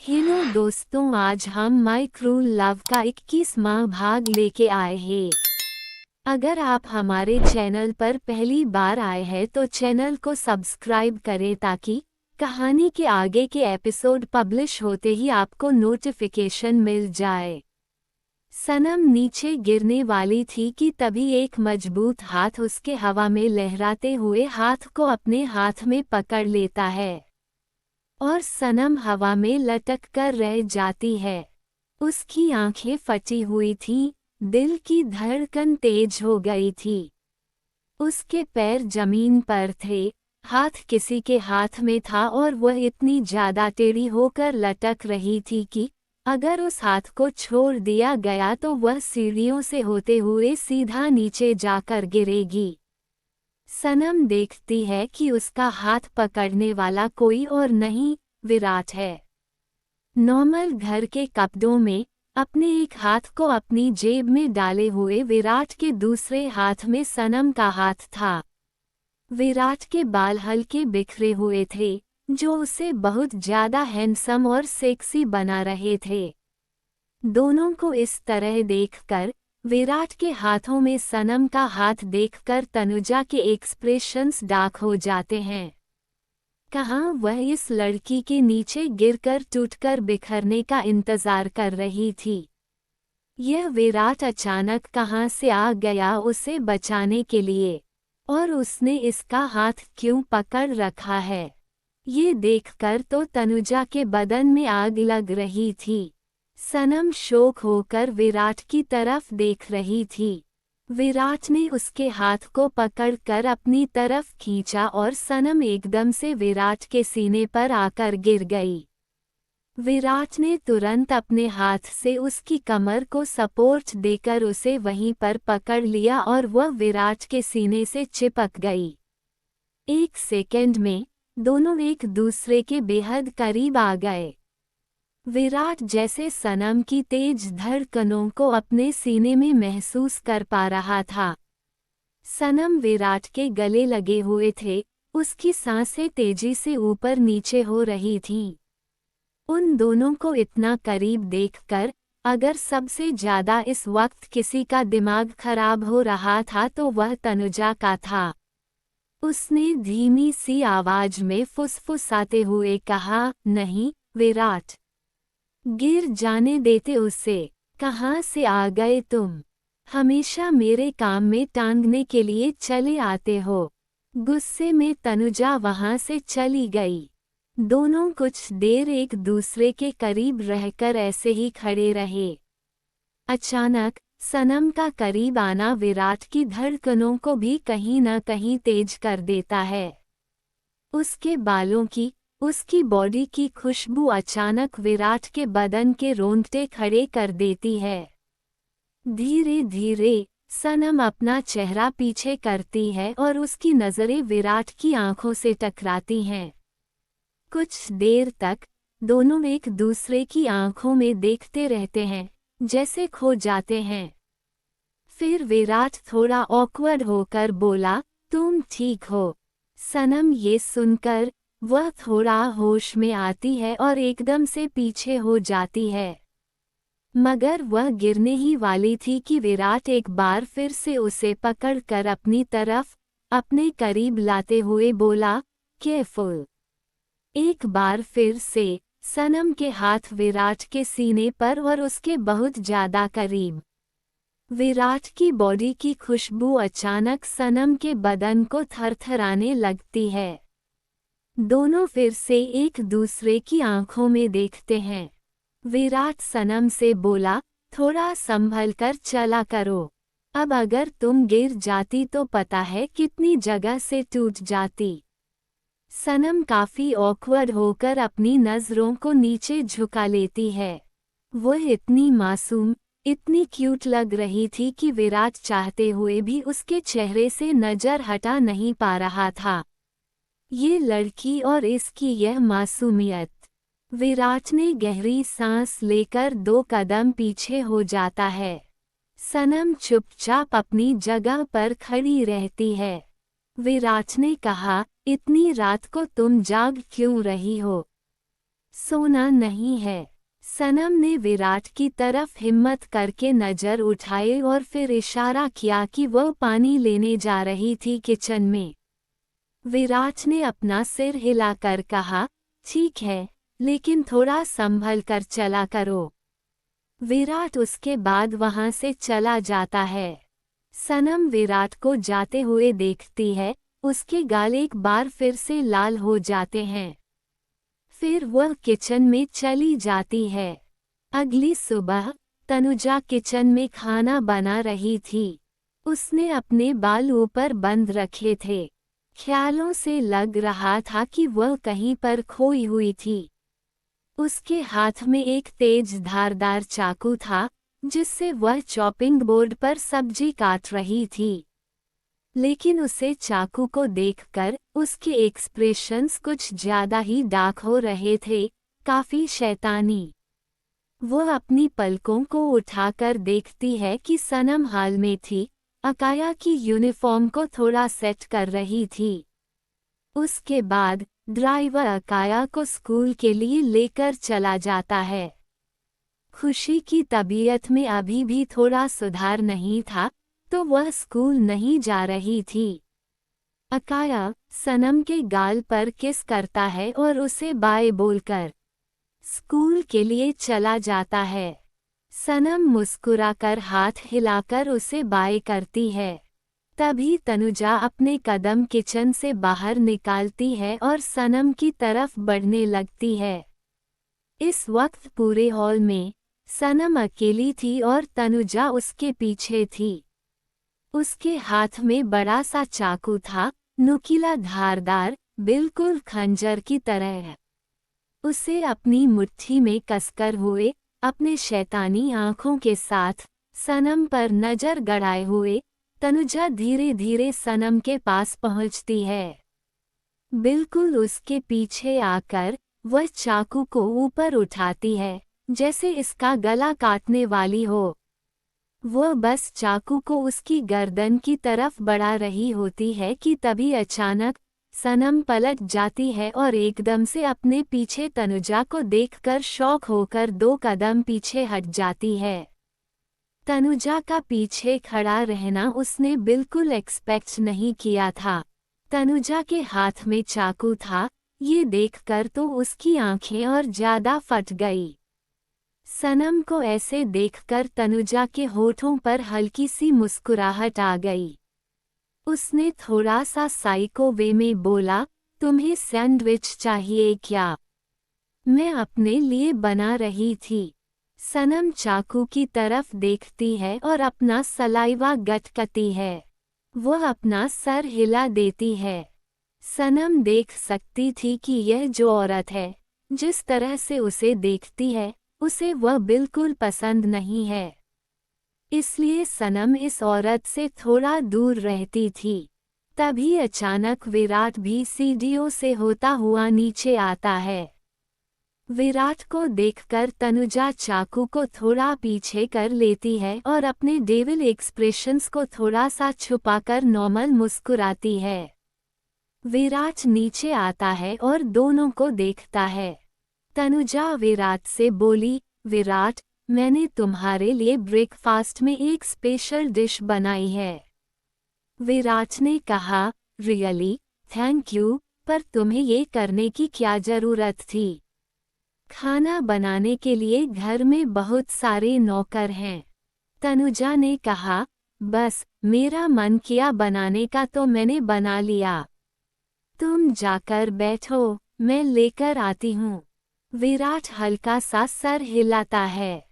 Hello दोस्तों, आज हम माय क्रूल लव का 21वां भाग लेके आए हैं। अगर आप हमारे चैनल पर पहली बार आए हैं तो चैनल को सब्सक्राइब करें ताकि कहानी के आगे के एपिसोड पब्लिश होते ही आपको नोटिफिकेशन मिल जाए। सनम नीचे गिरने वाली थी कि तभी एक मजबूत हाथ उसके हवा में लहराते हुए हाथ को अपने हाथ में पकड़ लेता है और सनम हवा में लटक कर रह जाती है। उसकी आंखें फटी हुई थीं, दिल की धड़कन तेज हो गई थी। उसके पैर जमीन पर थे, हाथ किसी के हाथ में था और वह इतनी ज्यादा टेढ़ी होकर लटक रही थी कि अगर उस हाथ को छोड़ दिया गया तो वह सीढ़ियों से होते हुए सीधा नीचे जाकर गिरेगी। सनम देखती है कि उसका हाथ पकड़ने वाला कोई और नहीं, विराट है। नॉर्मल घर के कपड़ों में अपने एक हाथ को अपनी जेब में डाले हुए विराट के दूसरे हाथ में सनम का हाथ था। विराट के बाल हल्के बिखरे हुए थे, जो उसे बहुत ज्यादा हैंडसम और सेक्सी बना रहे थे। दोनों को इस तरह देखकर, विराट के हाथों में सनम का हाथ देखकर तनुजा के एक्सप्रेशंस डार्क हो जाते हैं। कहाँ वह इस लड़की के नीचे गिरकर टूटकर बिखरने का इंतजार कर रही थी। यह विराट अचानक कहाँ से आ गया उसे बचाने के लिए, और उसने इसका हाथ क्यों पकड़ रखा है। ये देखकर तो तनुजा के बदन में आग लग रही थी। सनम शौक होकर विराट की तरफ देख रही थी। विराट ने उसके हाथ को पकड़कर अपनी तरफ खींचा और सनम एकदम से विराट के सीने पर आकर गिर गई। विराट ने तुरंत अपने हाथ से उसकी कमर को सपोर्ट देकर उसे वहीं पर पकड़ लिया और वह विराट के सीने से चिपक गई। एक सेकंड में दोनों एक दूसरे के बेहद करीब आ गए। विराट जैसे सनम की तेज धड़कनों को अपने सीने में महसूस कर पा रहा था। सनम विराट के गले लगे हुए थे, उसकी सांसें तेजी से ऊपर नीचे हो रही थीं। उन दोनों को इतना करीब देखकर अगर सबसे ज्यादा इस वक्त किसी का दिमाग खराब हो रहा था तो वह तनुजा का था। उसने धीमी सी आवाज में फुसफुसाते हुए कहा, नहीं विराट, गिर जाने देते उसे। कहाँ से आ गए तुम? हमेशा मेरे काम में टांगने के लिए चले आते हो। गुस्से में तनुजा वहां से चली गई। दोनों कुछ देर एक दूसरे के करीब रहकर ऐसे ही खड़े रहे। अचानक सनम का करीब आना विराट की धड़कनों को भी कहीं न कहीं तेज कर देता है। उसके बालों की, उसकी बॉडी की खुशबू अचानक विराट के बदन के रोंगटे खड़े कर देती है। धीरे धीरे सनम अपना चेहरा पीछे करती है और उसकी नजरें विराट की आंखों से टकराती हैं। कुछ देर तक दोनों एक दूसरे की आंखों में देखते रहते हैं, जैसे खो जाते हैं। फिर विराट थोड़ा ऑकवर्ड होकर बोला, तुम ठीक हो? सनम ये सुनकर वह थोड़ा होश में आती है और एकदम से पीछे हो जाती है। मगर वह गिरने ही वाली थी कि विराट एक बार फिर से उसे पकड़कर अपनी तरफ अपने करीब लाते हुए बोला, केयरफुल। एक बार फिर से सनम के हाथ विराट के सीने पर और उसके बहुत ज्यादा करीब। विराट की बॉडी की खुशबू अचानक सनम के बदन को थरथराने लगती है। दोनों फिर से एक दूसरे की आंखों में देखते हैं। विराट सनम से बोला, थोड़ा संभल कर चला करो। अब अगर तुम गिर जाती तो पता है कितनी जगह से टूट जाती। सनम काफी ऑकवर्ड होकर अपनी नजरों को नीचे झुका लेती है। वह इतनी मासूम, इतनी क्यूट लग रही थी कि विराट चाहते हुए भी उसके चेहरे से नजर हटा नहीं पा रहा था। ये लड़की और इसकी यह मासूमियत। विराट ने गहरी सांस लेकर 2 कदम पीछे हो जाता है। सनम चुपचाप अपनी जगह पर खड़ी रहती है। विराट ने कहा, इतनी रात को तुम जाग क्यों रही हो? सोना नहीं है। सनम ने विराट की तरफ हिम्मत करके नजर उठाई और फिर इशारा किया कि वह पानी लेने जा रही थी किचन में। विराट ने अपना सिर हिलाकर कहा, ठीक है, लेकिन थोड़ा संभल कर चला करो। विराट उसके बाद वहां से चला जाता है। सनम विराट को जाते हुए देखती है, उसके गाल एक बार फिर से लाल हो जाते हैं। फिर वह किचन में चली जाती है। अगली सुबह तनुजा किचन में खाना बना रही थी। उसने अपने बाल ऊपर बंद रखे थे। ख्यालों से लग रहा था कि वह कहीं पर खोई हुई थी। उसके हाथ में एक तेज धारदार चाकू था, जिससे वह चॉपिंग बोर्ड पर सब्जी काट रही थी। लेकिन उसे चाकू को देखकर उसके एक्सप्रेशंस कुछ ज्यादा ही डार्क हो रहे थे, काफी शैतानी। वह अपनी पलकों को उठाकर देखती है कि सनम हाल में थी, अकाया की यूनिफॉर्म को थोड़ा सेट कर रही थी। उसके बाद ड्राइवर अकाया को स्कूल के लिए लेकर चला जाता है। खुशी की तबीयत में अभी भी थोड़ा सुधार नहीं था, तो वह स्कूल नहीं जा रही थी। अकाया सनम के गाल पर किस करता है और उसे बाय बोलकर स्कूल के लिए चला जाता है। सनम मुस्कुराकर हाथ हिलाकर उसे बाय करती है। तभी तनुजा अपने कदम किचन से बाहर निकालती है और सनम की तरफ बढ़ने लगती है। इस वक्त पूरे हॉल में सनम अकेली थी और तनुजा उसके पीछे थी। उसके हाथ में बड़ा सा चाकू था, नुकीला धारदार, बिल्कुल खंजर की तरह। उसे अपनी मुट्ठी में कसकर हुए अपने शैतानी आंखों के साथ सनम पर नजर गड़ाए हुए तनुजा धीरे धीरे सनम के पास पहुंचती है। बिल्कुल उसके पीछे आकर वह चाकू को ऊपर उठाती है, जैसे इसका गला काटने वाली हो। वह बस चाकू को उसकी गर्दन की तरफ बढ़ा रही होती है कि तभी अचानक सनम पलट जाती है और एकदम से अपने पीछे तनुजा को देखकर शॉक होकर 2 कदम पीछे हट जाती है। तनुजा का पीछे खड़ा रहना उसने बिल्कुल एक्सपेक्ट नहीं किया था। तनुजा के हाथ में चाकू था, ये देखकर तो उसकी आंखें और ज्यादा फट गई। सनम को ऐसे देखकर तनुजा के होठों पर हल्की सी मुस्कुराहट आ गई। उसने थोड़ा सा साइको वे में बोला, तुम्हें सैंडविच चाहिए क्या? मैं अपने लिए बना रही थी। सनम चाकू की तरफ देखती है और अपना सलाइवा गटकती है। वह अपना सर हिला देती है। सनम देख सकती थी कि यह जो औरत है, जिस तरह से उसे देखती है, उसे वह बिल्कुल पसंद नहीं है। इसलिए सनम इस औरत से थोड़ा दूर रहती थी। तभी अचानक विराट भी सीढ़ियों से होता हुआ नीचे आता है। विराट को देखकर तनुजा चाकू को थोड़ा पीछे कर लेती है और अपने डेविल एक्सप्रेशंस को थोड़ा सा छुपाकर नॉर्मल मुस्कुराती है। विराट नीचे आता है और दोनों को देखता है। तनुजा विराट से बोली, विराट, मैंने तुम्हारे लिए ब्रेकफास्ट में एक स्पेशल डिश बनाई है। विराट ने कहा, रियली, थैंक यू, पर तुम्हें ये करने की क्या जरूरत थी? खाना बनाने के लिए घर में बहुत सारे नौकर हैं। तनुजा ने कहा, बस मेरा मन किया बनाने का तो मैंने बना लिया। तुम जाकर बैठो, मैं लेकर आती हूँ। विराट हल्का सा सर हिलाता है।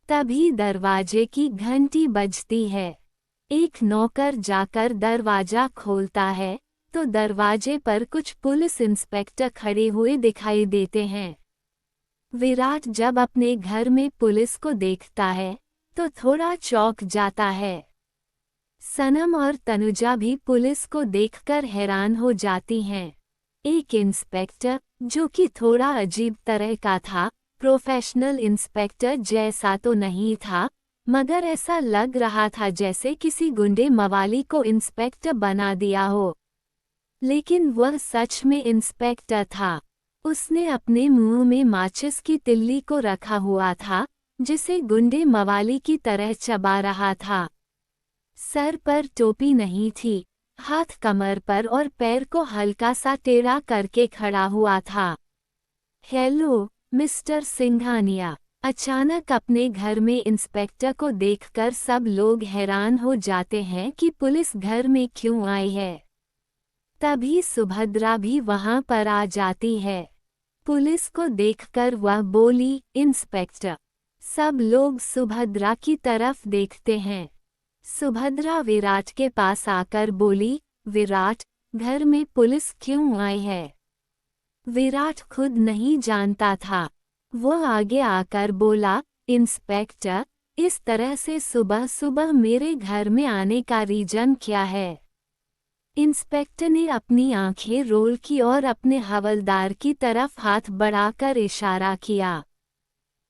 तभी दरवाजे की घंटी बजती है। एक नौकर जाकर दरवाजा खोलता है, तो दरवाजे पर कुछ पुलिस इंस्पेक्टर खड़े हुए दिखाई देते हैं। विराट जब अपने घर में पुलिस को देखता है, तो थोड़ा चौंक जाता है। सनम और तनुजा भी पुलिस को देखकर हैरान हो जाती हैं। एक इंस्पेक्टर, जो कि थोड़ा अजीब तरह का था, प्रोफेशनल इंस्पेक्टर जैसा तो नहीं था, मगर ऐसा लग रहा था जैसे किसी गुंडे मवाली को इंस्पेक्टर बना दिया हो। लेकिन वह सच में इंस्पेक्टर था। उसने अपने मुंह में माचिस की तिल्ली को रखा हुआ था, जिसे गुंडे मवाली की तरह चबा रहा था। सर पर टोपी नहीं थी, हाथ कमर पर और पैर को हल्का सा टेढ़ा करके खड़ा हुआ था। Hello, mister Singhania. अचानक अपने घर में इंस्पेक्टर को देखकर सब लोग हैरान हो जाते हैं कि पुलिस घर में क्यों आई है। तभी सुभद्रा भी वहां पर आ जाती है। पुलिस को देखकर वह बोली, इंस्पेक्टर। सब लोग सुभद्रा की तरफ देखते हैं। सुभद्रा विराट के पास आकर बोली, विराट, घर में पुलिस क्यों आई है? विराट खुद नहीं जानता था। वो आगे आकर बोला, इंस्पेक्टर, इस तरह से सुबह सुबह मेरे घर में आने का रीजन क्या है? इंस्पेक्टर ने अपनी आंखें रोल की और अपने हवलदार की तरफ हाथ बढ़ाकर इशारा किया।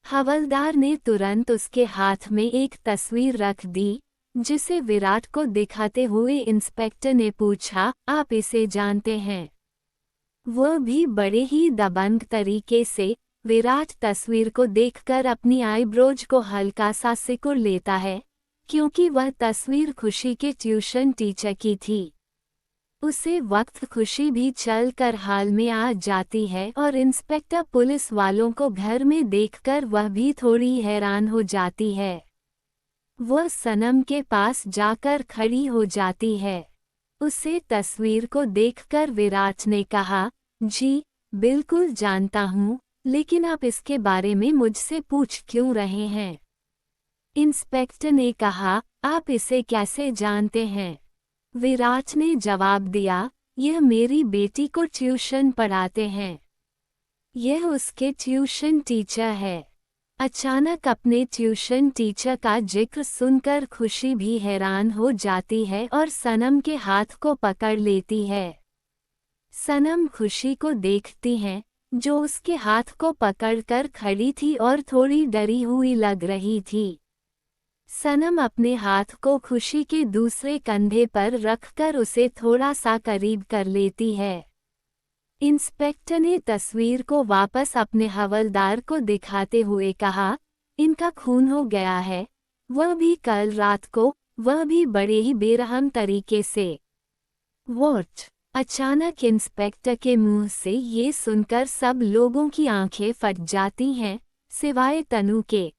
हवलदार ने तुरंत उसके हाथ में एक तस्वीर रख दी, जिसे विराट को दिखाते हुए इंस्पेक्टर ने पूछा, आप इसे जानते हैं? वह भी बड़े ही दबंग तरीके से। विराट तस्वीर को देखकर अपनी आईब्रोज को हल्का सा सिकुड़ लेता है, क्योंकि वह तस्वीर खुशी के ट्यूशन टीचर की थी। उसे वक्त खुशी भी चल कर हाल में आ जाती है और इंस्पेक्टर पुलिस वालों को घर में देखकर वह भी थोड़ी हैरान हो जाती है। वह सनम के पास जाकर खड़ी हो जाती है। उसे तस्वीर को देखकर विराट ने कहा, जी, बिल्कुल जानता हूँ, लेकिन आप इसके बारे में मुझसे पूछ क्यों रहे हैं? इंस्पेक्टर ने कहा, आप इसे कैसे जानते हैं? विराट ने जवाब दिया, यह मेरी बेटी को ट्यूशन पढ़ाते हैं। यह उसके ट्यूशन टीचर है। अचानक अपने ट्यूशन टीचर का जिक्र सुनकर खुशी भी हैरान हो जाती है और सनम के हाथ को पकड़ लेती है। सनम खुशी को देखती है, जो उसके हाथ को पकड़कर खड़ी थी और थोड़ी डरी हुई लग रही थी। सनम अपने हाथ को खुशी के दूसरे कंधे पर रखकर उसे थोड़ा सा करीब कर लेती है। इंस्पेक्टर ने तस्वीर को वापस अपने हवलदार को दिखाते हुए कहा, इनका खून हो गया है, वह भी कल रात को, वह भी बड़े ही बेरहम तरीके से। वॉट? अचानक इंस्पेक्टर के मुंह से ये सुनकर सब लोगों की आंखें फट जाती हैं, सिवाय तनु के।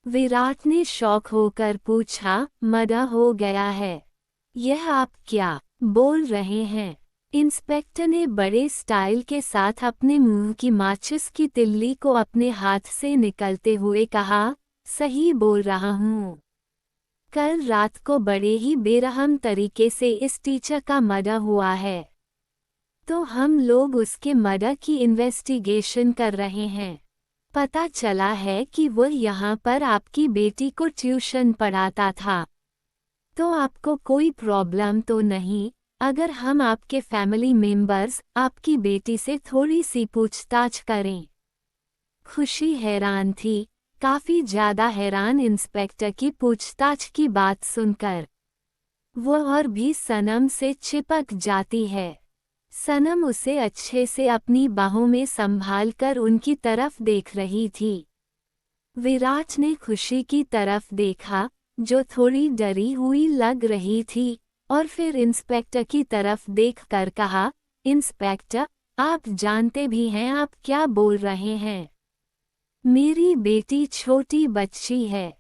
विराट ने शौक होकर पूछा, मर्डर हो गया है? यह आप क्या बोल रहे हैं? इंस्पेक्टर ने बड़े स्टाइल के साथ अपने मुंह की माचिस की तिल्ली को अपने हाथ से निकलते हुए कहा, सही बोल रहा हूँ। कल रात को बड़े ही बेरहम तरीके से इस टीचर का मर्डर हुआ है। तो हम लोग उसके मर्डर की इन्वेस्टिगेशन कर रहे हैं। पता चला है कि वह यहाँ पर आपकी बेटी को ट्यूशन पढ़ाता था। तो आपको कोई प्रॉब्लम तो नहीं अगर हम आपके फैमिली मेंबर्स आपकी बेटी से थोड़ी सी पूछताछ करें? खुशी हैरान थी, काफी ज्यादा हैरान इंस्पेक्टर की पूछताछ की बात सुनकर। वह और भी सनम से चिपक जाती है। सनम उसे अच्छे से अपनी बाहों में संभालकर उनकी तरफ देख रही थी। विराट ने खुशी की तरफ देखा, जो थोड़ी डरी हुई लग रही थी, और फिर इंस्पेक्टर की तरफ देखकर कहा, इंस्पेक्टर, आप जानते भी हैं आप क्या बोल रहे हैं? मेरी बेटी छोटी बच्ची है।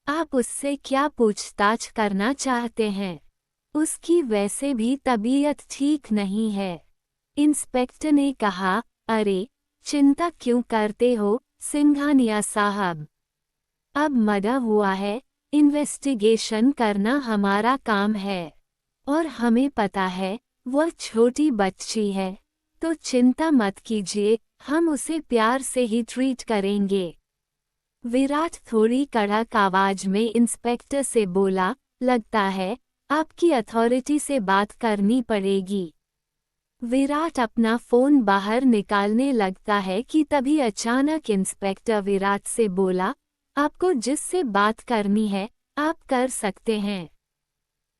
आप उससे क्या पूछताछ करना चाहते हैं? उसकी वैसे भी तबीयत ठीक नहीं है। इंस्पेक्टर ने कहा, अरे, चिंता क्यों करते हो, सिंघानिया साहब? अब मर्डर हुआ है, इन्वेस्टिगेशन करना हमारा काम है। और हमें पता है, वह छोटी बच्ची है, तो चिंता मत कीजिए, हम उसे प्यार से ही ट्रीट करेंगे। विराट थोड़ी कड़क आवाज में इंस्पेक्टर से बोला, लगता है, आपकी अथॉरिटी से बात करनी पड़ेगी। विराट अपना फोन बाहर निकालने लगता है कि तभी अचानक इंस्पेक्टर विराट से बोला, आपको जिससे बात करनी है, आप कर सकते हैं।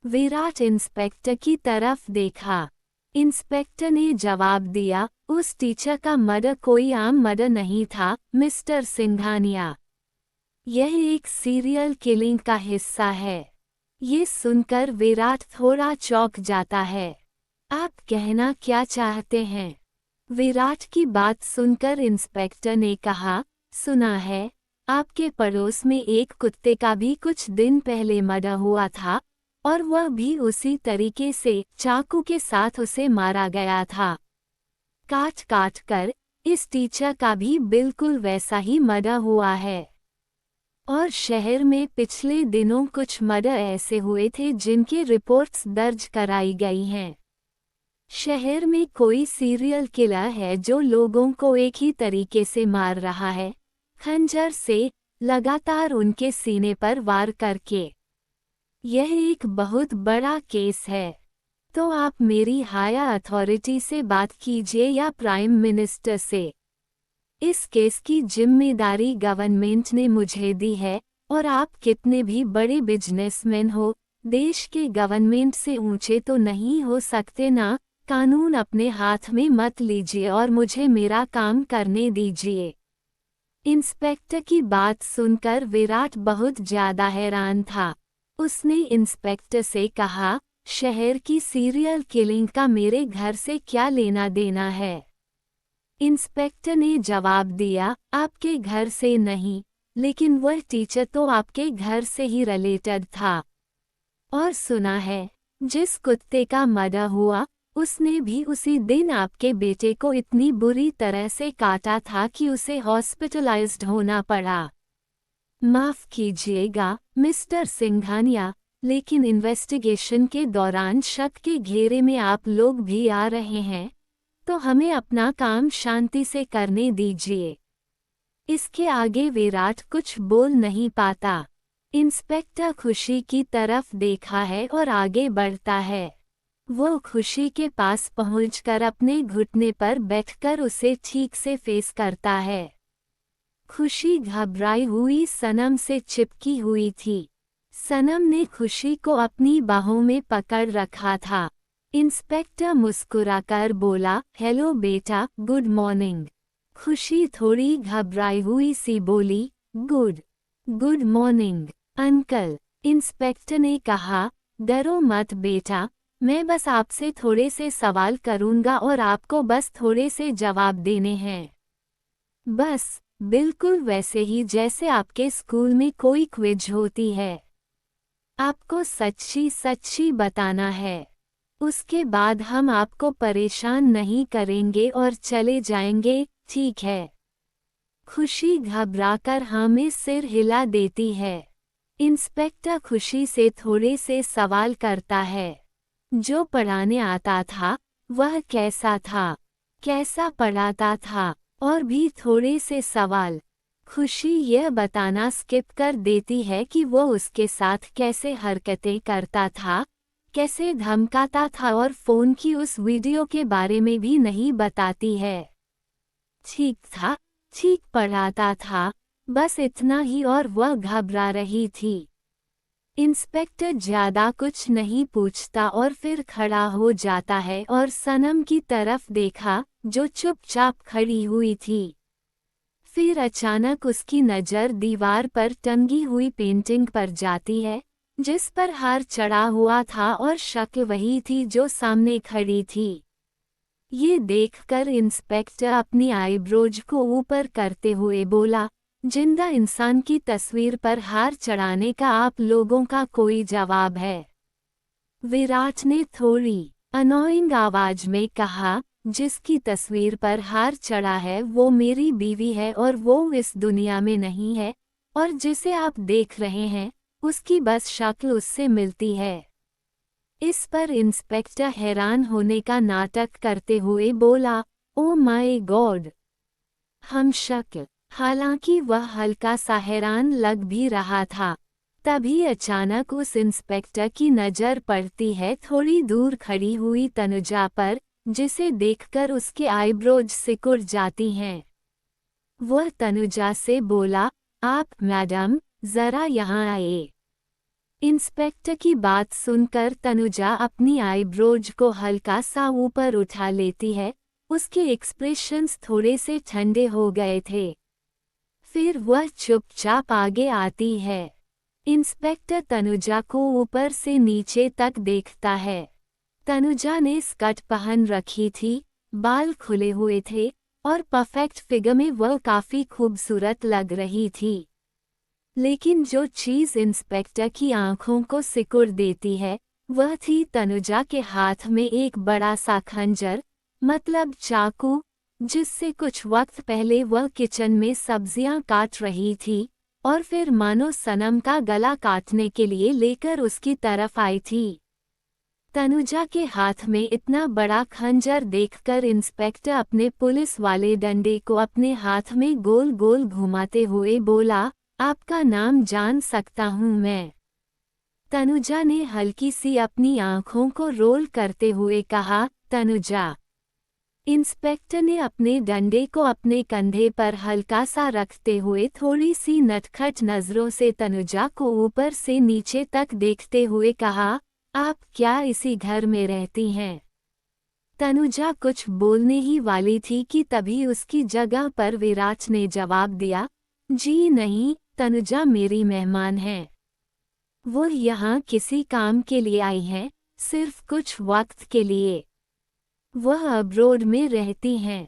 विराट इंस्पेक्टर की तरफ देखा। इंस्पेक्टर ने जवाब दिया, उस टीचर का मर्डर कोई आम मर्डर नहीं था, मिस्टर सिंघानिया। यह एक सीरियल किलिंग का हिस्सा है। ये सुनकर विराट थोड़ा चौंक जाता है। आप कहना क्या चाहते हैं? विराट की बात सुनकर इंस्पेक्टर ने कहा, सुना है, आपके पड़ोस में एक कुत्ते का भी कुछ दिन पहले मर्डर हुआ था, और वह भी उसी तरीके से चाकू के साथ उसे मारा गया था। काट काट कर इस टीचर का भी बिल्कुल वैसा ही मर्डर हुआ है। और शहर में पिछले दिनों कुछ मर्डर ऐसे हुए थे जिनकी रिपोर्ट्स दर्ज कराई गई हैं। शहर में कोई सीरियल किलर है जो लोगों को एक ही तरीके से मार रहा है, खंजर से, लगातार उनके सीने पर वार करके। यह एक बहुत बड़ा केस है। तो आप मेरी हायर अथॉरिटी से बात कीजिए या प्राइम मिनिस्टर से। इस केस की जिम्मेदारी गवर्नमेंट ने मुझे दी है, और आप कितने भी बड़े बिजनेसमैन हो, देश के गवर्नमेंट से ऊंचे तो नहीं हो सकते ना। कानून अपने हाथ में मत लीजिए और मुझे मेरा काम करने दीजिए। इंस्पेक्टर की बात सुनकर विराट बहुत ज्यादा हैरान था। उसने इंस्पेक्टर से कहा, शहर की सीरियल किलिंग का मेरे घर से क्या लेना देना है? इंस्पेक्टर ने जवाब दिया, आपके घर से नहीं, लेकिन वह टीचर तो आपके घर से ही रिलेटेड था। और सुना है, जिस कुत्ते का मर्डर हुआ, उसने भी उसी दिन आपके बेटे को इतनी बुरी तरह से काटा था कि उसे हॉस्पिटलाइज्ड होना पड़ा। माफ कीजिएगा मिस्टर सिंघानिया, लेकिन इन्वेस्टिगेशन के दौरान शक के घेरे में आप लोग भी आ रहे हैं, तो हमें अपना काम शांति से करने दीजिए। इसके आगे विराट कुछ बोल नहीं पाता। इंस्पेक्टर खुशी की तरफ देखा है और आगे बढ़ता है। वो खुशी के पास पहुंचकर अपने घुटने पर बैठकर उसे ठीक से फेस करता है। खुशी घबराई हुई सनम से चिपकी हुई थी। सनम ने खुशी को अपनी बाहों में पकड़ रखा था। इंस्पेक्टर मुस्कुराकर बोला, हेलो बेटा, गुड मॉर्निंग। खुशी थोड़ी घबराई हुई सी बोली, गुड मॉर्निंग अंकल। इंस्पेक्टर ने कहा, डरो मत बेटा, मैं बस आपसे थोड़े से सवाल करूंगा और आपको बस थोड़े से जवाब देने हैं। बस बिल्कुल वैसे ही जैसे आपके स्कूल में कोई क्विज होती है। आपको सच्ची सच्ची बताना है। उसके बाद हम आपको परेशान नहीं करेंगे और चले जाएंगे, ठीक है? खुशी घबराकर हाँ में सिर हिला देती है। इंस्पेक्टर खुशी से थोड़े से सवाल करता है। जो पढ़ाने आता था, वह कैसा था? कैसा पढ़ाता था? और भी थोड़े से सवाल। खुशी यह बताना स्किप कर देती है कि वो उसके साथ कैसे हरकतें करता था, कैसे धमकाता था और फोन की उस वीडियो के बारे में भी नहीं बताती है। ठीक था, ठीक पढ़ाता था, बस इतना ही और वह घबरा रही थी। इंस्पेक्टर ज्यादा कुछ नहीं पूछता और फिर खड़ा हो जाता है और सनम की तरफ देखा, जो चुपचाप खड़ी हुई थी। फिर अचानक उसकी नज़र दीवार पर टंगी हुई पेंटिंग पर जाती है, जिस पर हार चढ़ा हुआ था और शक्ल वही थी जो सामने खड़ी थी। ये देखकर इंस्पेक्टर अपनी आईब्रोज को ऊपर करते हुए बोला, जिंदा इंसान की तस्वीर पर हार चढ़ाने का आप लोगों का कोई जवाब है? विराट ने थोड़ी अनोइंग आवाज में कहा, जिसकी तस्वीर पर हार चढ़ा है वो मेरी बीवी है और वो इस दुनिया में नहीं है, और जिसे आप देख रहे हैं उसकी बस शक्ल उससे मिलती है। इस पर इंस्पेक्टर हैरान होने का नाटक करते हुए बोला, ओ माय गॉड, हम शक्ल। हालांकि वह हल्का सा हैरान लग भी रहा था। तभी अचानक उस इंस्पेक्टर की नज़र पड़ती है थोड़ी दूर खड़ी हुई तनुजा पर, जिसे देखकर उसके आईब्रोज सिकुड़ जाती हैं। वह तनुजा से बोला, आप मैडम, जरा यहाँ आए। इंस्पेक्टर की बात सुनकर तनुजा अपनी आईब्रोज को हल्का सा ऊपर उठा लेती है। उसके एक्सप्रेशंस थोड़े से ठंडे हो गए थे। फिर वह चुपचाप आगे आती है। इंस्पेक्टर तनुजा को ऊपर से नीचे तक देखता है। तनुजा ने स्कर्ट पहन रखी थी, बाल खुले हुए थे और परफेक्ट फिगर में वह काफी खूबसूरत लग रही थी। लेकिन जो चीज इंस्पेक्टर की आंखों को सिकुड़ देती है, वह थी तनुजा के हाथ में एक बड़ा सा खंजर, मतलब चाकू, जिससे कुछ वक्त पहले वह किचन में सब्जियां काट रही थी और फिर मानो सनम का गला काटने के लिए लेकर उसकी तरफ आई थी। तनुजा के हाथ में इतना बड़ा खंजर देखकर इंस्पेक्टर अपने पुलिस वाले डंडे को अपने हाथ में गोल गोल घुमाते हुए बोला, आपका नाम जान सकता हूँ मैं? तनुजा ने हल्की सी अपनी आंखों को रोल करते हुए कहा, तनुजा। इंस्पेक्टर ने अपने डंडे को अपने कंधे पर हल्का सा रखते हुए थोड़ी सी नटखट नजरों से तनुजा को ऊपर से नीचे तक देखते हुए कहा, आप क्या इसी घर में रहती हैं? तनुजा कुछ बोलने ही वाली थी कि तभी उसकी जगह पर विराट ने जवाब दिया, जी नहीं, तनुजा मेरी मेहमान है। वो यहाँ किसी काम के लिए आई हैं, सिर्फ कुछ वक्त के लिए। वह अब्रोड में रहती हैं।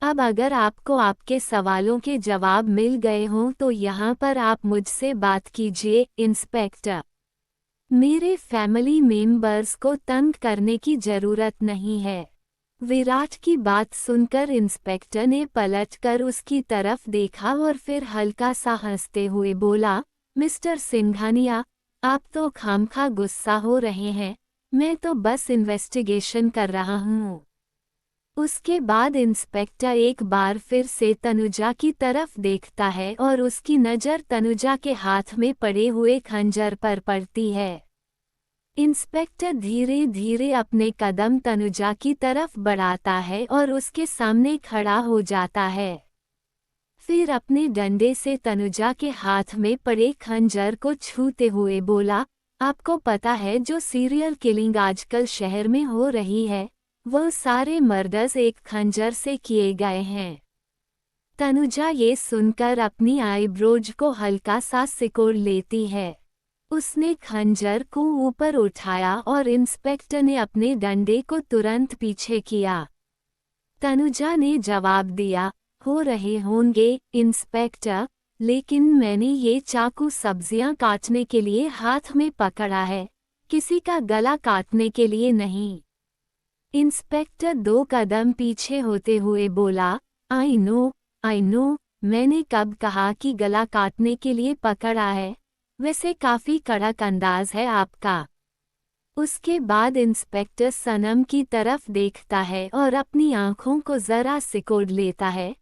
अब अगर आपको आपके सवालों के जवाब मिल गए हों तो यहाँ पर आप मुझसे बात कीजिए, इंस्पेक्टर। मेरे फैमिली मेंबर्स को तंग करने की जरूरत नहीं है। विराट की बात सुनकर इंस्पेक्टर ने पलटकर उसकी तरफ देखा और फिर हल्का सा हंसते हुए बोला, मिस्टर सिंघानिया, आप तो खामखा गुस्सा हो रहे हैं, मैं तो बस इन्वेस्टिगेशन कर रहा हूँ। उसके बाद इंस्पेक्टर एक बार फिर से तनुजा की तरफ देखता है और उसकी नज़र तनुजा के हाथ में पड़े हुए खंजर पर पड़ती है। इंस्पेक्टर धीरे धीरे अपने कदम तनुजा की तरफ बढ़ाता है और उसके सामने खड़ा हो जाता है। फिर अपने डंडे से तनुजा के हाथ में पड़े खंजर को छूते हुए बोला, आपको पता है जो सीरियल किलिंग आजकल शहर में हो रही है, वो सारे मर्डर्स एक खंजर से किए गए हैं। तनुजा ये सुनकर अपनी आईब्रोज को हल्का सा सिकोड़ लेती है। उसने खंजर को ऊपर उठाया और इंस्पेक्टर ने अपने डंडे को तुरंत पीछे किया। तनुजा ने जवाब दिया, हो रहे होंगे इंस्पेक्टर, लेकिन मैंने ये चाकू सब्जियां काटने के लिए हाथ में पकड़ा है, किसी का गला काटने के लिए नहीं। इंस्पेक्टर 2 कदम पीछे होते हुए बोला, आई नो, मैंने कब कहा कि गला काटने के लिए पकड़ा है? वैसे काफी कड़क अंदाज है आपका। उसके बाद इंस्पेक्टर सनम की तरफ देखता है और अपनी आंखों को जरा सिकोड़ लेता है।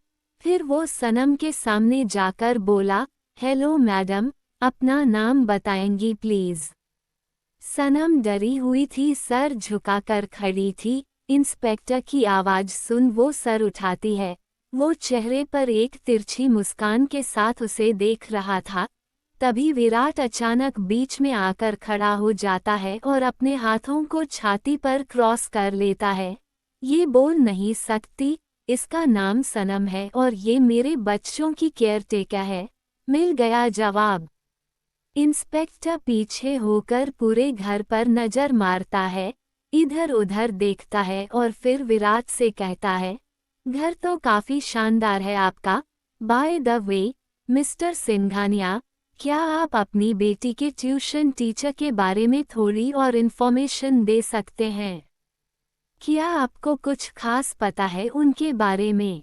फिर वो सनम के सामने जाकर बोला, हेलो मैडम, अपना नाम बताएंगी प्लीज? सनम डरी हुई थी, सर झुकाकर खड़ी थी। इंस्पेक्टर की आवाज सुन वो सर उठाती है। वो चेहरे पर एक तिरछी मुस्कान के साथ उसे देख रहा था। तभी विराट अचानक बीच में आकर खड़ा हो जाता है और अपने हाथों को छाती पर क्रॉस कर लेता है। ये बोल नहीं सकती, इसका नाम सनम है और ये मेरे बच्चों की केयरटेकर है। मिल गया जवाब। इंस्पेक्टर पीछे होकर पूरे घर पर नजर मारता है, इधर उधर देखता है और फिर विराट से कहता है, घर तो काफी शानदार है आपका। Bye the way mister Singhania, क्या आप अपनी बेटी के ट्यूशन टीचर के बारे में थोड़ी और इन्फॉर्मेशन दे सकते हैं? क्या आपको कुछ खास पता है उनके बारे में?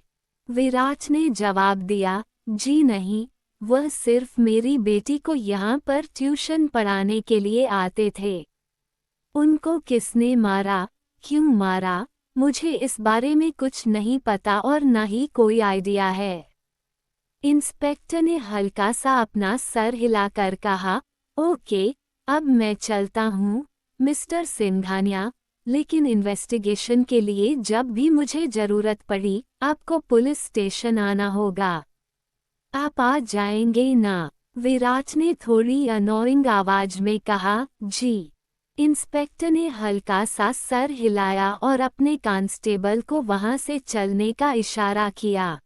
विराट ने जवाब दिया, जी नहीं, वह सिर्फ मेरी बेटी को यहाँ पर ट्यूशन पढ़ाने के लिए आते थे। उनको किसने मारा, क्यों मारा, मुझे इस बारे में कुछ नहीं पता और न ही कोई आइडिया है। इंस्पेक्टर ने हल्का सा अपना सर हिलाकर कहा, ओके, अब मैं चलता हूँ मिस्टर सिंघानिया, लेकिन इन्वेस्टिगेशन के लिए जब भी मुझे जरूरत पड़ी आपको पुलिस स्टेशन आना होगा। आप आ जाएंगे ना? विराट ने थोड़ी अनोइंग आवाज में कहा। जी। इंस्पेक्टर ने हल्का सा सर हिलाया और अपने कांस्टेबल को वहां से चलने का इशारा किया।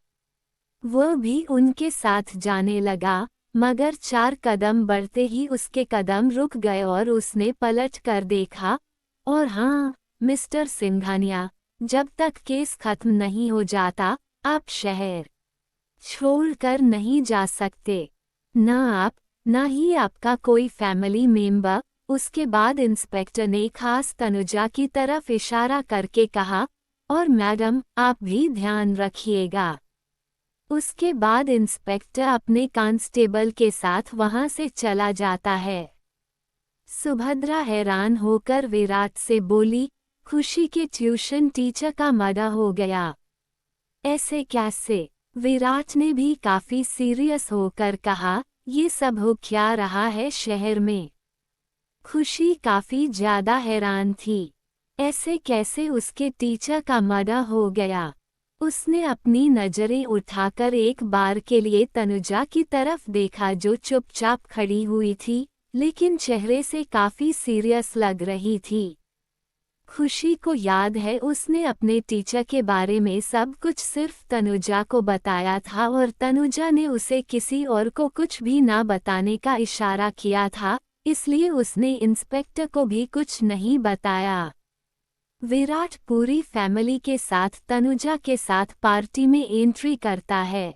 वह भी उनके साथ जाने लगा, मगर 4 कदम बढ़ते ही उसके कदम रुक गए और उसने पलट कर देखा। और हाँ, मिस्टर सिंघानिया, जब तक केस खत्म नहीं हो जाता, आप शहर छोड़कर नहीं जा सकते। ना आप, ना ही आपका कोई फैमिली मेंबर। उसके बाद इंस्पेक्टर ने खास तनुजा की तरफ इशारा करके कहा, और मैडम, आप भी ध्यान रखिएगा। उसके बाद इंस्पेक्टर अपने कांस्टेबल के साथ वहां से चला जाता है। सुभद्रा हैरान होकर विराट से बोली, खुशी के ट्यूशन टीचर का मर्डर हो गया। ऐसे कैसे? विराट ने भी काफी सीरियस होकर कहा, ये सब हो क्या रहा है शहर में? खुशी काफी ज्यादा हैरान थी। ऐसे कैसे उसके टीचर का मर्डर हो गया? उसने अपनी नजरें उठाकर एक बार के लिए तनुजा की तरफ देखा जो चुपचाप खड़ी हुई थी, लेकिन चेहरे से काफी सीरियस लग रही थी। खुशी को याद है उसने अपने टीचर के बारे में सब कुछ सिर्फ तनुजा को बताया था और तनुजा ने उसे किसी और को कुछ भी ना बताने का इशारा किया था, इसलिए उसने इंस्पेक्टर को भी कुछ नहीं बताया। विराट पूरी फैमिली के साथ तनुजा के साथ पार्टी में एंट्री करता है।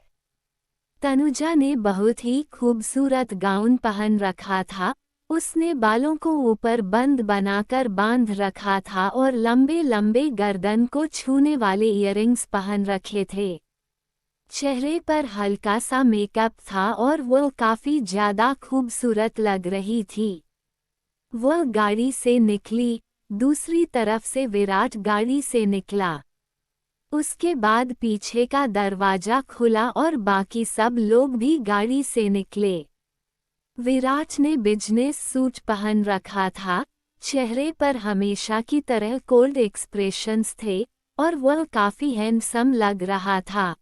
तनुजा ने बहुत ही खूबसूरत गाउन पहन रखा था। उसने बालों को ऊपर बंद बनाकर बांध रखा था और लंबे लंबे गर्दन को छूने वाले इयररिंग्स पहन रखे थे। चेहरे पर हल्का सा मेकअप था और वो काफी ज्यादा खूबसूरत लग रही थी। वह गाड़ी से निकली, दूसरी तरफ से विराट गाड़ी से निकला। उसके बाद पीछे का दरवाजा खुला और बाकी सब लोग भी गाड़ी से निकले। विराट ने बिजनेस सूट पहन रखा था, चेहरे पर हमेशा की तरह कोल्ड एक्सप्रेशंस थे और वह काफी हैंडसम लग रहा था।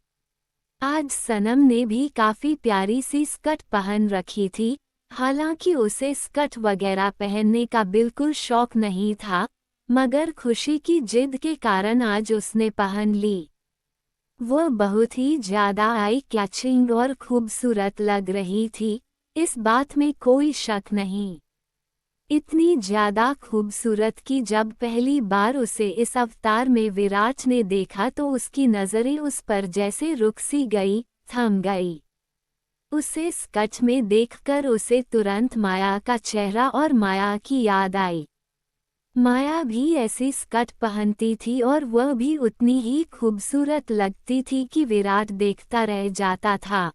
आज सनम ने भी काफी प्यारी सी स्कर्ट पहन रखी थी, हालांकि उसे स्कर्ट वगैरह पहनने का बिल्कुल शौक नहीं था, मगर खुशी की जिद के कारण आज उसने पहन ली। वह बहुत ही ज्यादा आई कैचिंग और खूबसूरत लग रही थी, इस बात में कोई शक नहीं। इतनी ज्यादा खूबसूरत कि जब पहली बार उसे इस अवतार में विराट ने देखा तो उसकी नजरें उस पर जैसे रुक सी गई, थम गई। उसे स्कर्ट में देखकर उसे तुरंत माया का चेहरा और माया की याद आई। माया भी ऐसी स्कर्ट पहनती थी और वह भी उतनी ही खूबसूरत लगती थी कि विराट देखता रह जाता था।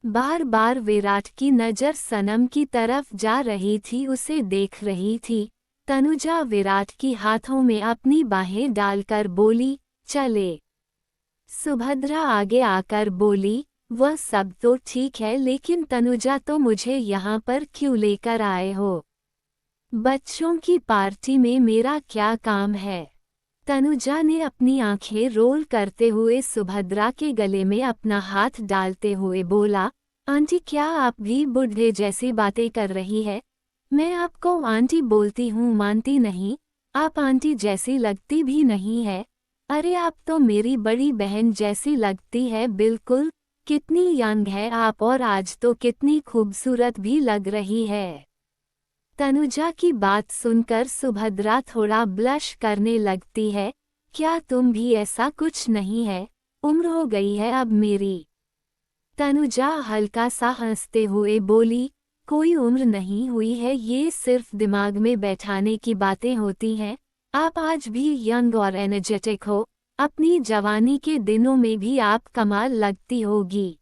बार बार विराट की नज़र सनम की तरफ जा रही थी, उसे देख रही थी। तनुजा विराट की हाथों में अपनी बाहें डालकर बोली, चले। सुभद्रा आगे आकर बोली, वह सब तो ठीक है, लेकिन तनुजा तो मुझे यहाँ पर क्यों लेकर आए हो? बच्चों की पार्टी में मेरा क्या काम है? तनुजा ने अपनी आंखें रोल करते हुए सुभद्रा के गले में अपना हाथ डालते हुए बोला, आंटी क्या आप भी बूढ़े जैसी बातें कर रही है? मैं आपको आंटी बोलती हूँ मानती नहीं, आप आंटी जैसी लगती भी नहीं है। अरे आप तो मेरी बड़ी बहन जैसी लगती है बिल्कुल। कितनी यंग है आप और आज तो कितनी खूबसूरत भी लग रही है। तनुजा की बात सुनकर सुभद्रा थोड़ा ब्लश करने लगती है। क्या तुम भी ऐसा कुछ नहीं है? उम्र हो गई है अब मेरी। तनुजा हल्का सा हंसते हुए बोली, कोई उम्र नहीं हुई है, ये सिर्फ दिमाग में बैठाने की बातें होती हैं। आप आज भी यंग और एनर्जेटिक हो, अपनी जवानी के दिनों में भी आप कमाल लगती होगी।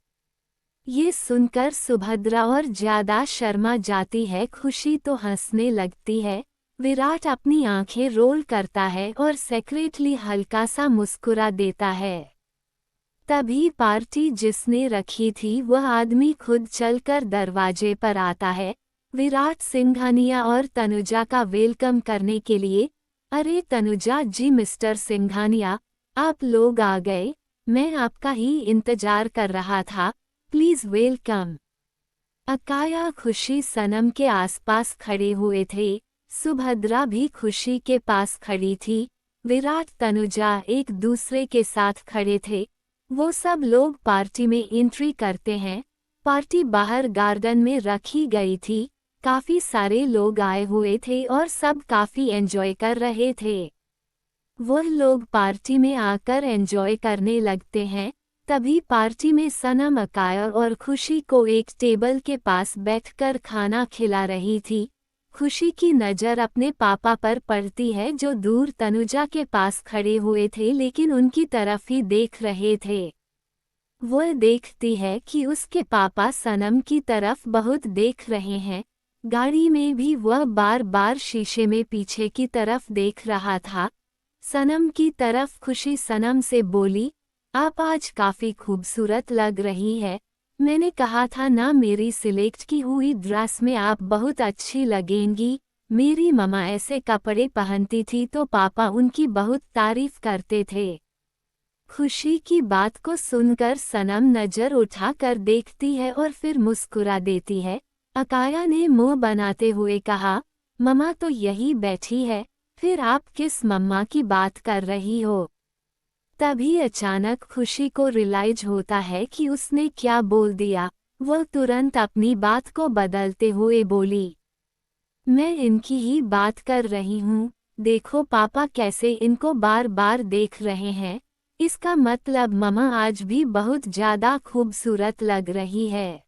ये सुनकर सुभद्रा और ज्यादा शर्मा जाती है। खुशी तो हंसने लगती है। विराट अपनी आंखें रोल करता है और सेक्रेटली हल्का सा मुस्कुरा देता है। तभी पार्टी जिसने रखी थी वह आदमी खुद चलकर दरवाजे पर आता है, विराट सिंघानिया और तनुजा का वेलकम करने के लिए। अरे तनुजा जी, मिस्टर सिंघानिया, आप लोग आ गए, मैं आपका ही इंतजार कर रहा था, प्लीज वेलकम। अकाया खुशी सनम के आसपास खड़े हुए थे। सुभद्रा भी खुशी के पास खड़ी थी। विराट तनुजा एक दूसरे के साथ खड़े थे। वो सब लोग पार्टी में एंट्री करते हैं। पार्टी बाहर गार्डन में रखी गई थी। काफी सारे लोग आए हुए थे और सब काफी एंजॉय कर रहे थे। वो लोग पार्टी में आकर एंजॉय करने लगते हैं। तभी पार्टी में सनम अकाया और खुशी को एक टेबल के पास बैठकर खाना खिला रही थी। खुशी की नज़र अपने पापा पर पड़ती है जो दूर तनुजा के पास खड़े हुए थे लेकिन उनकी तरफ ही देख रहे थे। वह देखती है कि उसके पापा सनम की तरफ बहुत देख रहे हैं। गाड़ी में भी वह बार बार शीशे में पीछे की तरफ देख रहा था। सनम की तरफ खुशी सनम से बोली, आप आज काफ़ी खूबसूरत लग रही है। मैंने कहा था ना मेरी सिलेक्ट की हुई ड्रेस में आप बहुत अच्छी लगेंगी। मेरी मम्मा ऐसे कपड़े पहनती थी तो पापा उनकी बहुत तारीफ करते थे। खुशी की बात को सुनकर सनम नज़र उठाकर देखती है और फिर मुस्कुरा देती है। अकाया ने मुंह बनाते हुए कहा, मम्मा तो यही बैठी है, फिर आप किस मम्मा की बात कर रही हो? तभी अचानक खुशी को रियलाइज होता है कि उसने क्या बोल दिया। वह तुरंत अपनी बात को बदलते हुए बोली, मैं इनकी ही बात कर रही हूँ। देखो पापा कैसे इनको बार बार देख रहे हैं। इसका मतलब मम्मा आज भी बहुत ज़्यादा खूबसूरत लग रही है।